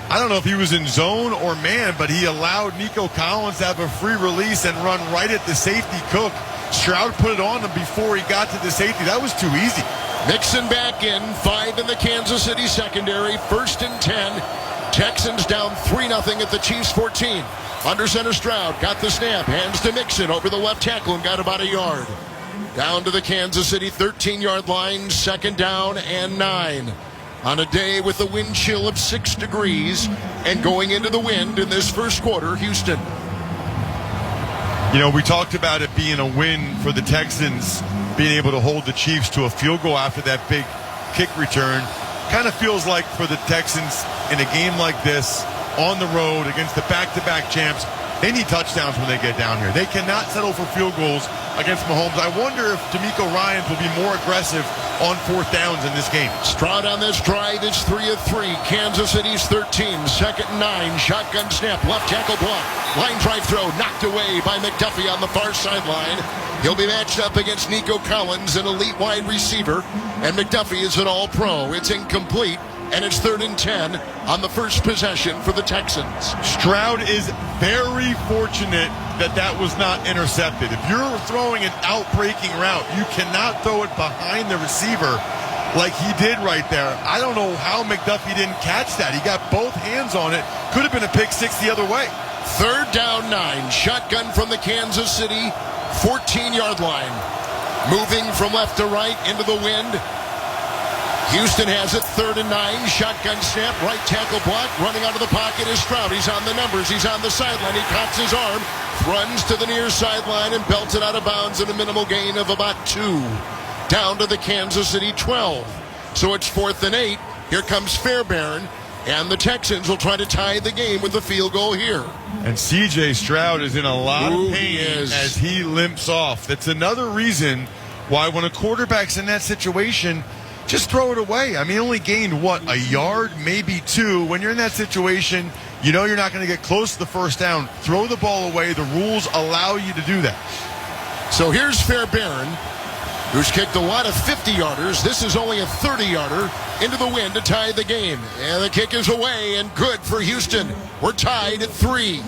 I don't know if he was in zone or man, but he allowed Nico Collins to have a free release and run right at the safety Cook. Stroud put it on him before he got to the safety. That was too easy. Mixon back in, 5 in the Kansas City secondary. 1st and 10. Texans down 3-0 at the Chiefs 14. Under center Stroud got the snap, hands to Mixon over the left tackle and got about a yard. Down to the Kansas City 13-yard line, 2nd down and 9. On a day with a wind chill of 6 degrees and going into the wind in this first quarter, Houston. You know, we talked about it being a win for the Texans, being able to hold the Chiefs to a field goal after that big kick return. Kind of feels like for the Texans in a game like this, on the road against the back-to-back champs, they need touchdowns when they get down here. They cannot settle for field goals against Mahomes. I wonder if DeMeco Ryans will be more aggressive on 4th downs in this game. Stroud on this drive is 3 of 3. Kansas City's 13. 2nd and 9. Shotgun snap. Left tackle block. Line drive throw knocked away by McDuffie on the far sideline. He'll be matched up against Nico Collins, an elite wide receiver. And McDuffie is an all-pro. It's incomplete. And it's 3rd and 10 on the first possession for the Texans. Stroud is very fortunate that that was not intercepted. If you're throwing an out-breaking route, you cannot throw it behind the receiver like he did right there. I don't know how McDuffie didn't catch that. He got both hands on it. Could have been a pick 6 the other way. 3rd down 9. Shotgun from the Kansas City 14-yard line. Moving from left to right into the wind. Houston has it, 3rd and 9. Shotgun snap, right tackle block. Running out of the pocket is Stroud. He's on the numbers. He's on the sideline. He cocks his arm, runs to the near sideline, and belts it out of bounds at a minimal gain of about 2. Down to the Kansas City 12. So it's 4th and 8. Here comes Fairbairn. And the Texans will try to tie the game with the field goal here. And C.J. Stroud is in a lot of pain as he limps off. That's another reason why when a quarterback's in that situation, just throw it away. I mean, he only gained, a yard, maybe 2. When you're in that situation, you know you're not going to get close to the first down. Throw the ball away. The rules allow you to do that. So here's Fairbairn, who's kicked a lot of 50-yarders. This is only a 30-yarder into the wind to tie the game. And the kick is away and good for Houston. We're tied at 3.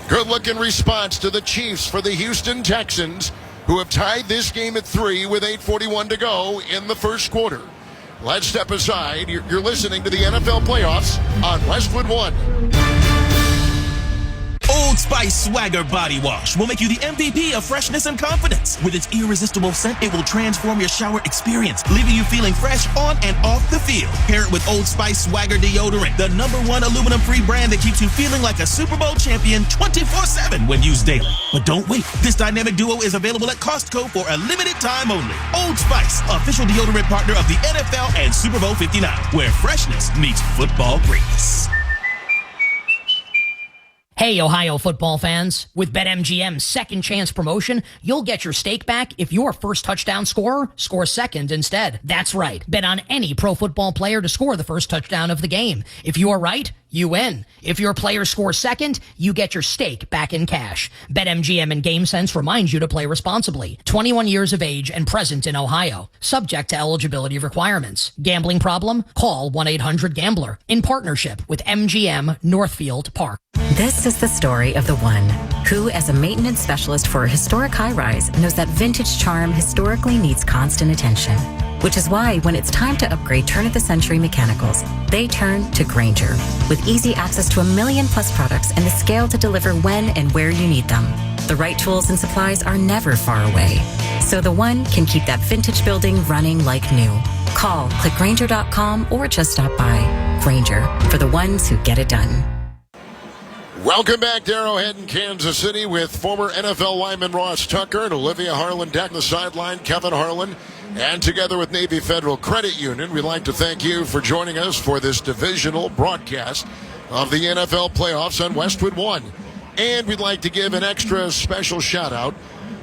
Good-looking response to the Chiefs for the Houston Texans, who have tied this game at 3 with 8:41 to go in the first quarter. Let's step aside. You're listening to the NFL playoffs on Westwood One. Old Spice Swagger Body Wash will make you the MVP of freshness and confidence. With its irresistible scent, it will transform your shower experience, leaving you feeling fresh on and off the field. Pair it with Old Spice Swagger Deodorant, the #1 aluminum-free brand that keeps you feeling like a Super Bowl champion 24/7 when used daily. But don't wait. This dynamic duo is available at Costco for a limited time only. Old Spice, official deodorant partner of the NFL and Super Bowl 59, where freshness meets football greatness. Hey, Ohio football fans. With BetMGM's second chance promotion, you'll get your stake back if your first touchdown scorer scores second instead. That's right. Bet on any pro football player to score the first touchdown of the game. If you are right, you win. If your player scores second, you get your stake back in cash. BetMGM and GameSense remind you to play responsibly. 21 years of age and present in Ohio. Subject to eligibility requirements. Gambling problem? Call 1-800-GAMBLER. In partnership with MGM Northfield Park. This is the story of the one who, as a maintenance specialist for a historic high-rise, knows that vintage charm historically needs constant attention. Which is why when it's time to upgrade turn-of-the-century mechanicals, they turn to Grainger. With easy access to 1 million-plus products and the scale to deliver when and where you need them. The right tools and supplies are never far away. So the one can keep that vintage building running like new. Call, click Grainger.com, or just stop by. Grainger, for the ones who get it done. Welcome back to Arrowhead in Kansas City with former NFL lineman Ross Tucker and Olivia Harlan down the sideline, Kevin Harlan. And together with Navy Federal Credit Union, we'd like to thank you for joining us for this divisional broadcast of the NFL playoffs on Westwood One. And we'd like to give an extra special shout out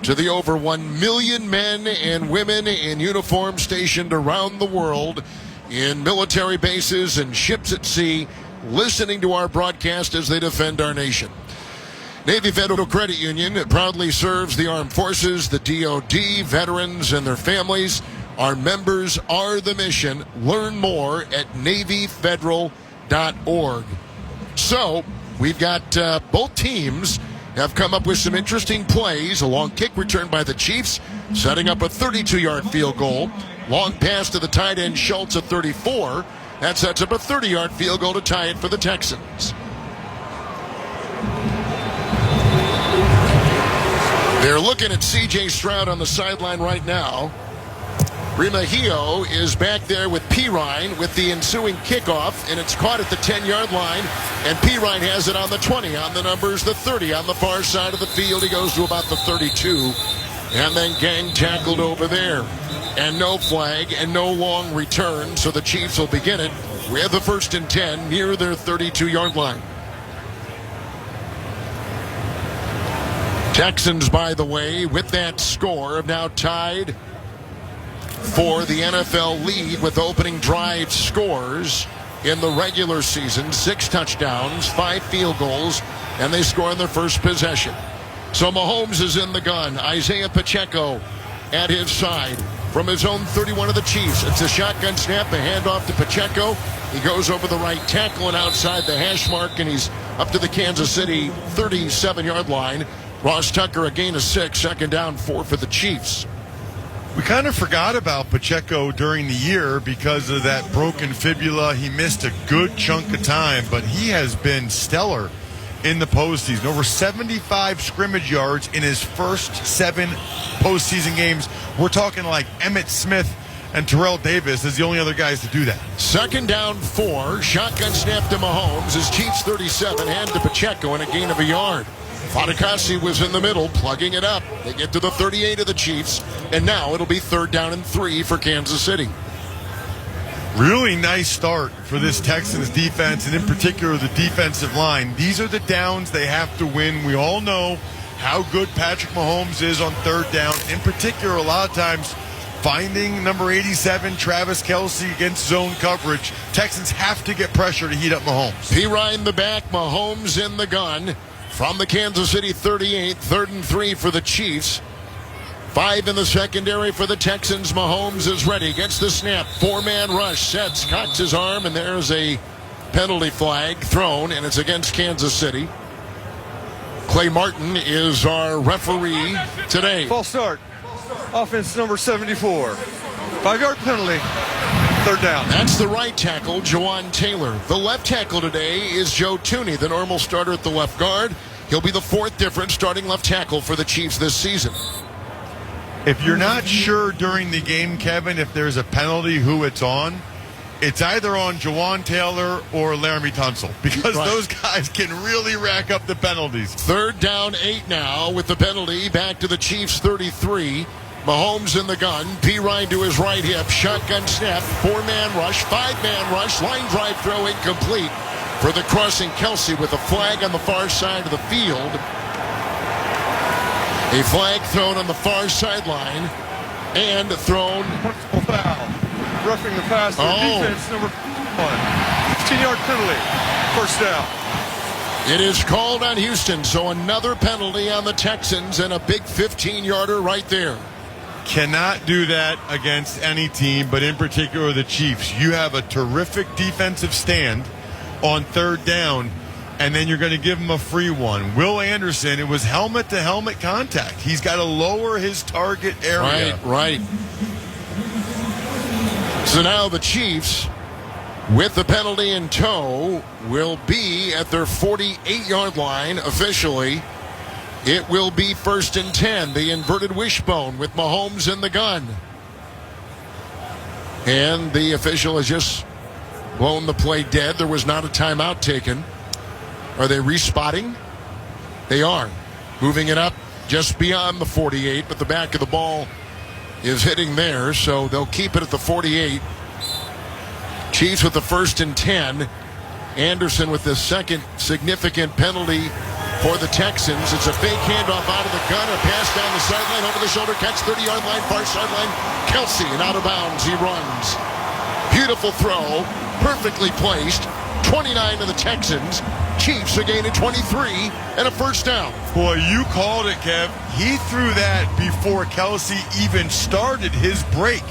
to the over 1 million men and women in uniform stationed around the world in military bases and ships at sea, listening to our broadcast as they defend our nation. Navy Federal Credit Union proudly serves the armed forces, the DOD, veterans, and their families. Our members are the mission. Learn more at NavyFederal.org. So, we've got both teams have come up with some interesting plays. A long kick return by the Chiefs, setting up a 32-yard field goal. Long pass to the tight end Schultz at 34. That sets up a 30-yard field goal to tie it for the Texans. They're looking at C.J. Stroud on the sideline right now. Remahio is back there with Pirine with the ensuing kickoff, and it's caught at the 10-yard line, and Pirine has it on the 20. On the numbers, the 30 on the far side of the field. He goes to about the 32, and then gang tackled over there. And no flag and no long return, so the Chiefs will begin it with the 1st and 10 near their 32-yard line. Texans, by the way, with that score, have now tied for the NFL lead with opening drive scores in the regular season. 6 touchdowns, 5 field goals, and they score on their first possession. So Mahomes is in the gun. Isaiah Pacheco at his side from his own 31 of the Chiefs. It's a shotgun snap, a handoff to Pacheco. He goes over the right tackle and outside the hash mark, and he's up to the Kansas City 37-yard line. Ross Tucker, a gain of 6, 2nd down, 4 for the Chiefs. We kind of forgot about Pacheco during the year because of that broken fibula. He missed a good chunk of time, but he has been stellar in the postseason. Over 75 scrimmage yards in his first 7 postseason games. We're talking like Emmitt Smith and Terrell Davis is the only other guys to do that. 2nd down, 4. Shotgun snap to Mahomes. His Chiefs 37, hand to Pacheco, and a gain of a yard. Fadakasi was in the middle, plugging it up. They get to the 38 of the Chiefs, and now it'll be 3rd down and 3 for Kansas City. Really nice start for this Texans defense, and in particular the defensive line. These are the downs they have to win. We all know how good Patrick Mahomes is on third down. In particular, a lot of times finding number 87, Travis Kelce, against zone coverage. Texans have to get pressure to heat up Mahomes. P. Ryan the back, Mahomes in the gun from the Kansas City 38, 3rd and 3 for the Chiefs. 5 in the secondary for the Texans. Mahomes is ready, gets the snap, 4-man rush, sets, cocks his arm, and there's a penalty flag thrown, and it's against Kansas City. Clay Martin is our referee today. False start. Offense number 74. 5-yard penalty. Third down. That's the right tackle, Jawan Taylor. The left tackle today is Joe Tooney, the normal starter at the left guard. He'll be the 4th difference starting left tackle for the Chiefs this season. If you're not sure during the game, Kevin, if there's a penalty, who it's on, it's either on Jawan Taylor or Laramie Tunsil, because those guys can really rack up the penalties. 3rd down, 8 now with the penalty. Back to the Chiefs 33. Mahomes in the gun. P. Ryan to his right hip. Shotgun snap. 4-man rush. 5-man rush. Line drive throw incomplete for the crossing Kelce with a flag on the far side of the field. A flag thrown on the far sideline and thrown. Foul. Roughing the pass. Defense number 1. 15-yard penalty. First down. It is called on Houston, so another penalty on the Texans and a big 15-yarder right there. Cannot do that against any team, but in particular the Chiefs. You have a terrific defensive stand on third down, and then you're going to give him a free one. Will Anderson, it was helmet-to-helmet contact. He's got to lower his target area. Right. So now the Chiefs, with the penalty in tow, will be at their 48-yard line officially. It will be 1st and 10, the inverted wishbone with Mahomes in the gun. And the official has just blown the play dead. There was not a timeout taken. Are they respotting? They are. Moving it up just beyond the 48, but the back of the ball is hitting there, so they'll keep it at the 48. Chiefs with the 1st and 10. Anderson with the second significant penalty for the Texans. It's a fake handoff out of the gun, a pass down the sideline, over the shoulder catch, 30-yard line, far sideline. Kelce, and out of bounds he runs. Beautiful throw, perfectly placed. 29 to the Texans. Chiefs a gain of 23 and a first down. Boy, you called it, Kev. He threw that before Kelce even started his break.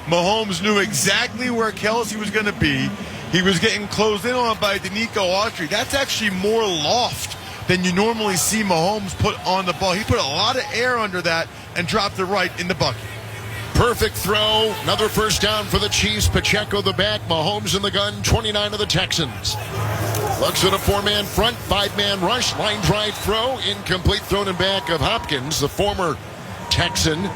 Mahomes knew exactly where Kelce was going to be. He was getting closed in on by Danico Autry. That's actually more loft than you normally see Mahomes put on the ball. He put a lot of air under that and dropped it right in the bucket. Perfect throw. Another first down for the Chiefs. Pacheco the back. Mahomes in the gun. 29 of the Texans. Looks at a 4-man front. 5-man rush. Line drive throw. Incomplete. Thrown in back of Hopkins, the former Texan.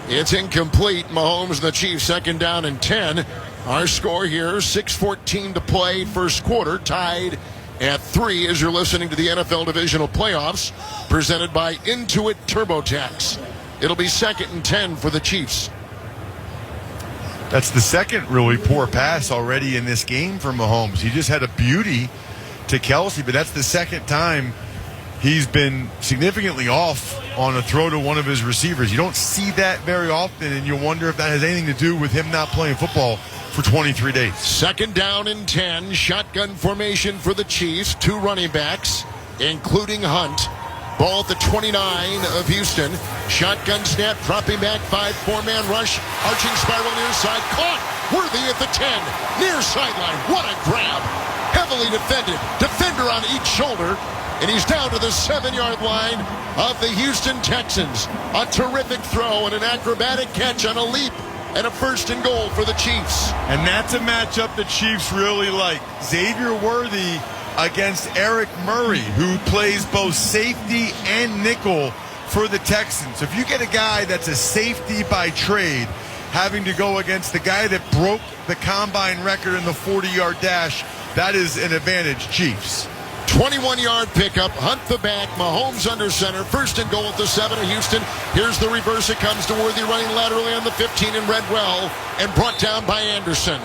It's incomplete. Mahomes and the Chiefs 2nd down and 10. Our score here, 6:14 to play. First quarter. Tied at 3 as you're listening to the NFL Divisional Playoffs. Presented by Intuit TurboTax. It'll be 2nd and 10 for the Chiefs. That's the second really poor pass already in this game for Mahomes. He just had a beauty to Kelce, but that's the second time he's been significantly off on a throw to one of his receivers. You don't see that very often, and you wonder if that has anything to do with him not playing football for 23 days. 2nd down and 10. Shotgun formation for the Chiefs. 2 running backs, including Hunt. Ball at the 29 of Houston. Shotgun snap, dropping back 5, 4-man rush. Arching spiral near side. Caught. Worthy at the 10. Near sideline. What a grab. Heavily defended. Defender on each shoulder. And he's down to the 7-yard line of the Houston Texans. A terrific throw and an acrobatic catch on a leap. And a 1st and goal for the Chiefs. And that's a matchup the Chiefs really like. Xavier Worthy against Eric Murray, who plays both safety and nickel for the Texans. If you get a guy that's a safety by trade having to go against the guy that broke the combine record in the 40-yard dash, that is an advantage, Chiefs. 21-yard pickup, Hunt the back, Mahomes under center, 1st and goal at the 7 of Houston. Here's the reverse. It comes to Worthy running laterally on the 15 and read well and brought down by Anderson.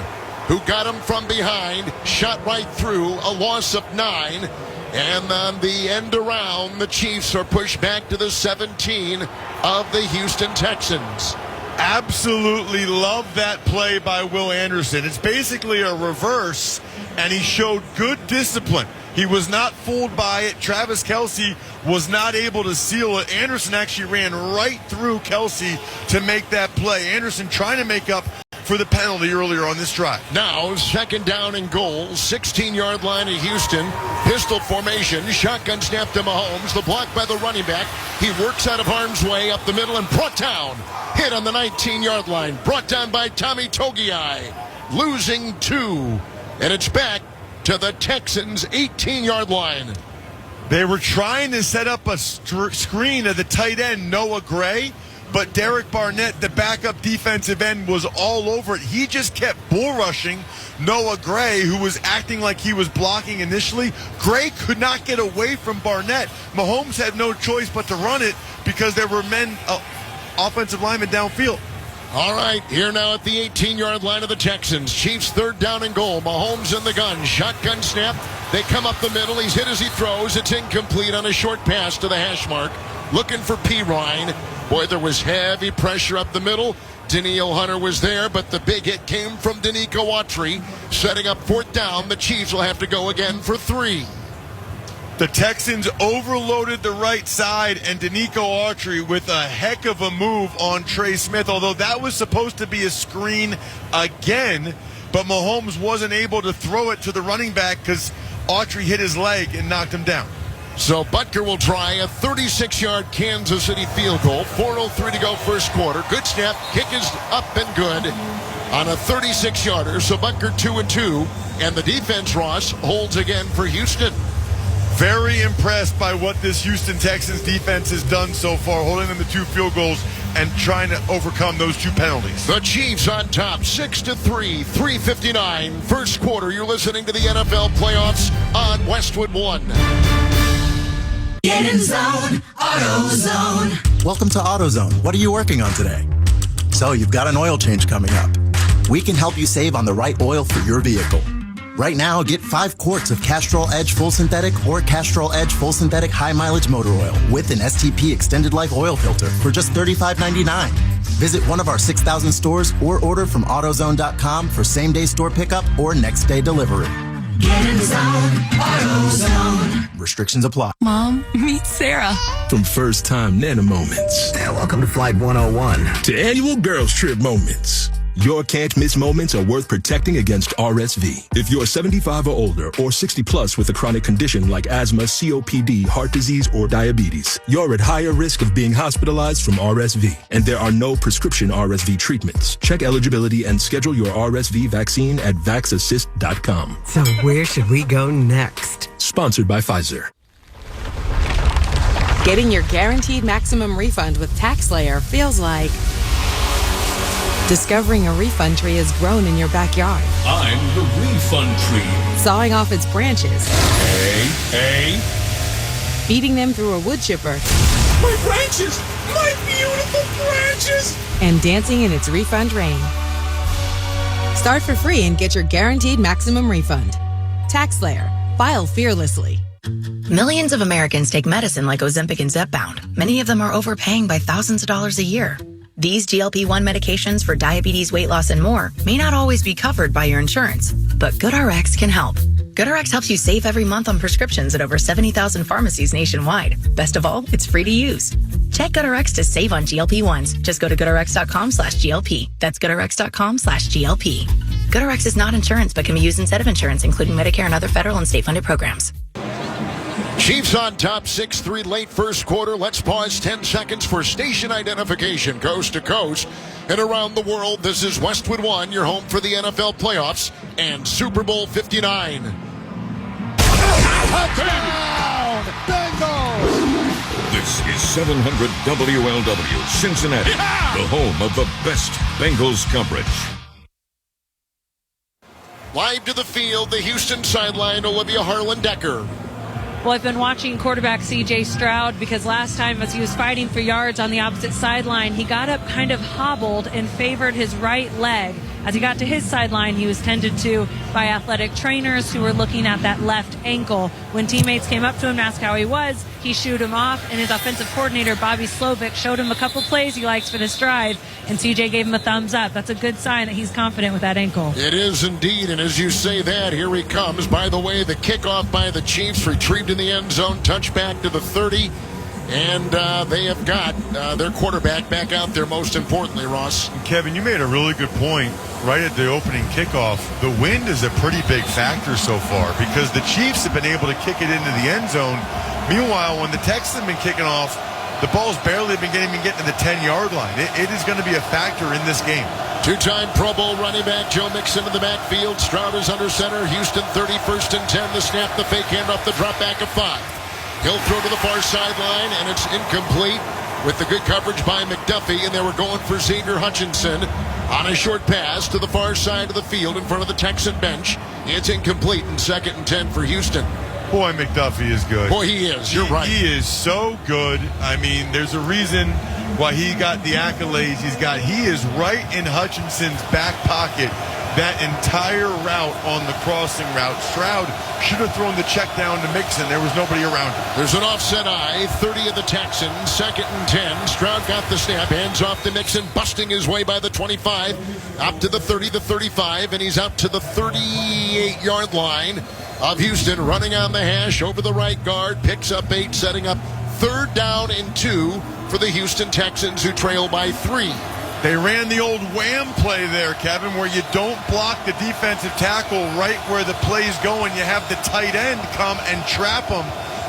who got him from behind, shot right through, a loss of 9. And on the end around, the Chiefs are pushed back to the 17 of the Houston Texans. Absolutely love that play by Will Anderson. It's basically a reverse, and he showed good discipline. He was not fooled by it. Travis Kelce was not able to seal it. Anderson actually ran right through Kelce to make that play. Anderson trying to make up for the penalty earlier on this drive. Now, second down and goal, 16-yard line of Houston. Pistol formation, shotgun snap to Mahomes. The block by the running back. He works out of harm's way up the middle and brought down. Hit on the 19-yard line. Brought down by Tommy Togiai. Losing 2. And it's back to the Texans' 18-yard line. They were trying to set up a screen of the tight end, Noah Gray, but Derek Barnett, the backup defensive end, was all over it. He just kept bull rushing Noah Gray, who was acting like he was blocking initially. Gray could not get away from Barnett. Mahomes had no choice but to run it because there were offensive linemen downfield. All right, here now at the 18-yard line of the Texans. Chiefs third down and goal. Mahomes in the gun. Shotgun snap. They come up the middle. He's hit as he throws. It's incomplete on a short pass to the hash mark. Looking for P. Ryan. Boy, there was heavy pressure up the middle. Danielle Hunter was there, but the big hit came from Danico Autry. Setting up fourth down. The Chiefs will have to go again for 3. The Texans overloaded the right side, and Danico Autry with a heck of a move on Trey Smith, although that was supposed to be a screen again, but Mahomes wasn't able to throw it to the running back because Autry hit his leg and knocked him down. So Butker will try a 36-yard Kansas City field goal. 4:03 to go first quarter. Good snap. Kick is up and good on a 36-yarder. So Butker 2-2, and the defense, Ross, holds again for Houston. Very impressed by what this Houston Texans defense has done so far, holding them to 2 field goals and trying to overcome those 2 penalties. The Chiefs on top, 6-3, 3:59. First quarter, you're listening to the NFL playoffs on Westwood One. Get in zone, AutoZone. Welcome to AutoZone. What are you working on today? So you've got an oil change coming up. We can help you save on the right oil for your vehicle. Right now, get 5 quarts of Castrol Edge Full Synthetic or Castrol Edge Full Synthetic High Mileage Motor Oil with an STP Extended Life Oil Filter for just $35.99. Visit one of our 6,000 stores or order from AutoZone.com for same-day store pickup or next-day delivery. Get in zone, AutoZone. Restrictions apply. Mom, meet Sarah. From first-time Nana moments. And welcome to Flight 101. To annual girls trip moments. Your can't-miss moments are worth protecting against RSV. If you're 75 or older or 60 plus with a chronic condition like asthma, COPD, heart disease, or diabetes, you're at higher risk of being hospitalized from RSV. And there are no prescription RSV treatments. Check eligibility and schedule your RSV vaccine at vaxassist.com. So where should we go next? Sponsored by Pfizer. Getting your guaranteed maximum refund with TaxSlayer feels like discovering a refund tree has grown in your backyard. I'm the refund tree. Sawing off its branches. Hey. Feeding them through a wood chipper. My branches! My beautiful branches! And dancing in its refund rain. Start for free and get your guaranteed maximum refund. TaxSlayer. File fearlessly. Millions of Americans take medicine like Ozempic and Zepbound. Many of them are overpaying by thousands of dollars a year. These GLP-1 medications for diabetes, weight loss, and more may not always be covered by your insurance, but GoodRx can help. GoodRx helps you save every month on prescriptions at over 70,000 pharmacies nationwide. Best of all, it's free to use. Check GoodRx to save on GLP-1s. Just go to GoodRx.com/GLP. That's GoodRx.com/GLP. GoodRx is not insurance, but can be used instead of insurance, including Medicare and other federal and state-funded programs. Chiefs on top, 6-3 late first quarter. Let's pause 10 seconds for station identification, coast to coast and around the world. This is Westwood One, your home for the NFL playoffs and Super Bowl 59. Touchdown, Bengals! This is 700 WLW, Cincinnati, the home of the best Bengals coverage. Live to the field, the Houston sideline, Olivia Harlan-Decker. Well, I've been watching quarterback C.J. Stroud because last time as he was fighting for yards on the opposite sideline, he got up kind of hobbled and favored his right leg. As he got to his sideline, he was tended to by athletic trainers who were looking at that left ankle. When teammates came up to him and asked how he was, he shooed him off, and his offensive coordinator, Bobby Slovic, showed him a couple plays he likes for this drive, and CJ gave him a thumbs up. That's a good sign that he's confident with that ankle. It is indeed, and as you say that, here he comes. By the way, the kickoff by the Chiefs, retrieved in the end zone, touchback to the 30, and they have got their quarterback back out there, most importantly, Ross. Kevin, you made a really good point right at the opening kickoff. The wind is a pretty big factor so far because the Chiefs have been able to kick it into the end zone. Meanwhile, when the Texans have been kicking off, the ball's barely been getting to the 10-yard line. It is going to be a factor in this game. Two-time Pro Bowl running back Joe Mixon in the backfield. Stroud is under center. Houston 31st and 10. The snap, the fake handoff, the drop back of 5. He'll throw to the far sideline, and it's incomplete with the good coverage by McDuffie, and they were going for Xavier Hutchinson on a short pass to the far side of the field in front of the Texan bench. It's incomplete, and 2nd and 10 for Houston. Boy, McDuffie is good. Boy, he is. You're right. He is so good. I mean, there's a reason why he got the accolades he's got. He is right in Hutchinson's back pocket that entire route on the crossing route. Stroud should have thrown the check down to Mixon. There was nobody around him. There's an offset eye, 30 of the Texans, 2nd and 10. Stroud got the snap, hands off to Mixon, busting his way by the 25, up to the 30, the 35, and he's up to the 38-yard line of Houston, running on the hash over the right guard, picks up 8, setting up 3rd down and 2 for the Houston Texans, who trail by 3. They ran the old wham play there, Kevin, where you don't block the defensive tackle right where the play's going. You have the tight end come and trap him.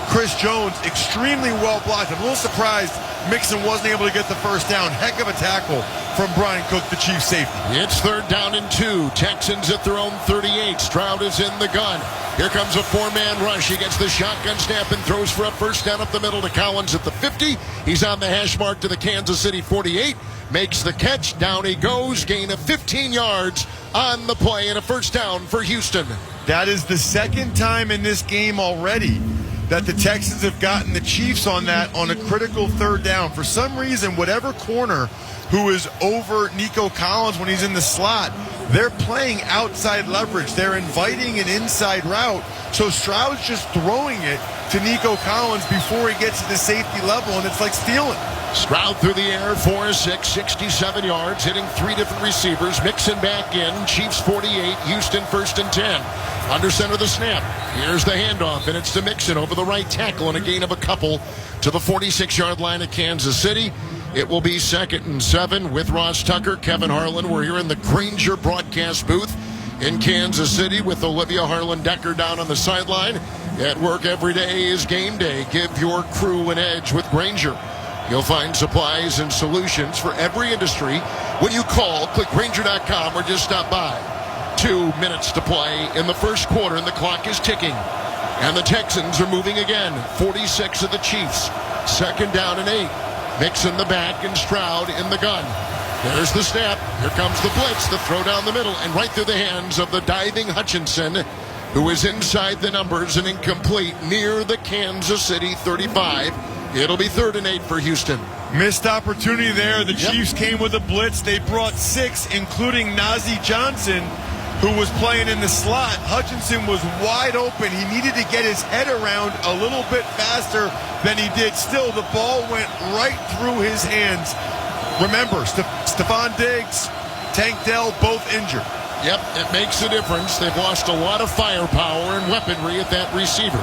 Chris Jones, extremely well blocked. I'm a little surprised Mixon wasn't able to get the first down. Heck of a tackle from Brian Cook, the Chiefs safety. It's 3rd down and 2. Texans at their own 38. Stroud is in the gun. Here comes a 4-man rush. He gets the shotgun snap and throws for a first down up the middle to Collins at the 50. He's on the hash mark to the Kansas City 48. Makes the catch. Down he goes. Gain of 15 yards on the play and a first down for Houston. That is the 2nd time in this game already that the Texans have gotten the Chiefs on that on a critical 3rd down. For some reason, whatever corner who is over Nico Collins when he's in the slot, they're playing outside leverage. They're inviting an inside route. So Stroud's just throwing it to Nico Collins before he gets to the safety level, and it's like stealing. Stroud through the air, 4-6, 67 yards, hitting 3 different receivers. Mixon back in, Chiefs 48, Houston 1st and 10. Under center the snap. Here's the handoff, and it's to Mixon over the right tackle, and a gain of a couple to the 46-yard line of Kansas City. It will be 2nd and 7 with Ross Tucker, Kevin Harlan. We're here in the Grainger broadcast booth in Kansas City with Olivia Harlan-Decker down on the sideline. At work every day is game day. Give your crew an edge with Grainger. You'll find supplies and solutions for every industry when you call, click Grainger.com, or just stop by. 2 minutes to play in the first quarter, and the clock is ticking. And the Texans are moving again. 46 of the Chiefs. 2nd down and 8. Mixon the back and Stroud in the gun. There's the snap. Here comes the blitz, the throw down the middle, and right through the hands of the diving Hutchinson, who is inside the numbers and incomplete near the Kansas City 35. It'll be 3rd and 8 for Houston. Missed opportunity there. The Chiefs came with a blitz. They brought 6, including Najee Johnson, who was playing in the slot. Hutchinson was wide open. He needed to get his head around a little bit faster than he did. Still, the ball went right through his hands. Remember, Stephon Diggs, Tank Dell, both injured. Yep, it makes a difference. They've lost a lot of firepower and weaponry at that receiver.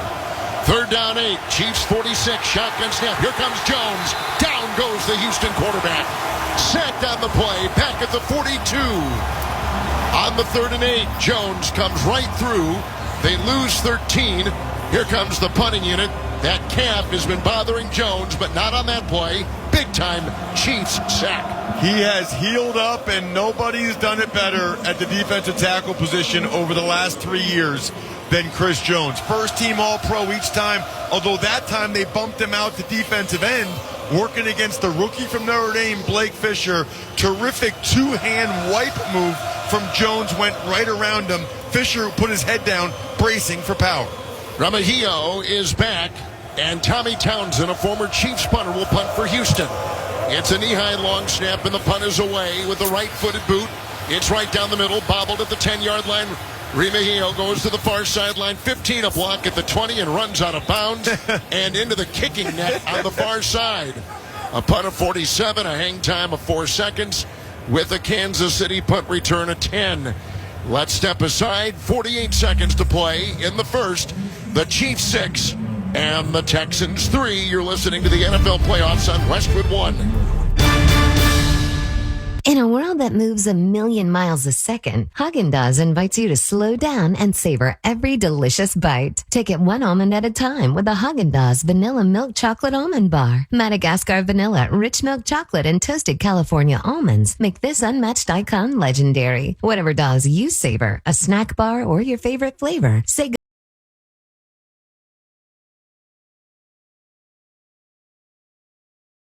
3rd down 8, Chiefs 46, shotgun snap. Here comes Jones. Down goes the Houston quarterback. Sacked on the play, back at the 42. On the 3rd and 8, Jones comes right through. They lose 13. Here comes the punting unit. That calf has been bothering Jones, but not on that play. Big time Chiefs sack. He has healed up, and nobody's done it better at the defensive tackle position over the last 3 years than Chris Jones. First team All-Pro each time, although that time they bumped him out to defensive end, working against the rookie from Notre Dame, Blake Fisher. Terrific 2-hand wipe move from Jones, went right around him. Fisher put his head down, bracing for power. Remigio is back, and Tommy Townsend, a former Chiefs punter, will punt for Houston. It's a knee-high long snap, and the punt is away with the right-footed boot It's right down the middle, bobbled at the 10-yard line. Remigio goes to the far sideline, 15 a block at the 20 and runs out of bounds and into the kicking net on the far side. A punt of 47, a hang time of 4 seconds with a Kansas City punt return of 10. Let's step aside. 48 seconds to play in the first. The Chiefs 6 and the Texans 3. You're listening to the NFL playoffs on Westwood One. In a world that moves a million miles a second, Haagen-Dazs invites you to slow down and savor every delicious bite. Take it one almond at a time with the Haagen-Dazs Vanilla Milk Chocolate Almond Bar. Madagascar vanilla, rich milk chocolate, and toasted California almonds make this unmatched icon legendary. Whatever Dazs you savor, a snack bar or your favorite flavor, say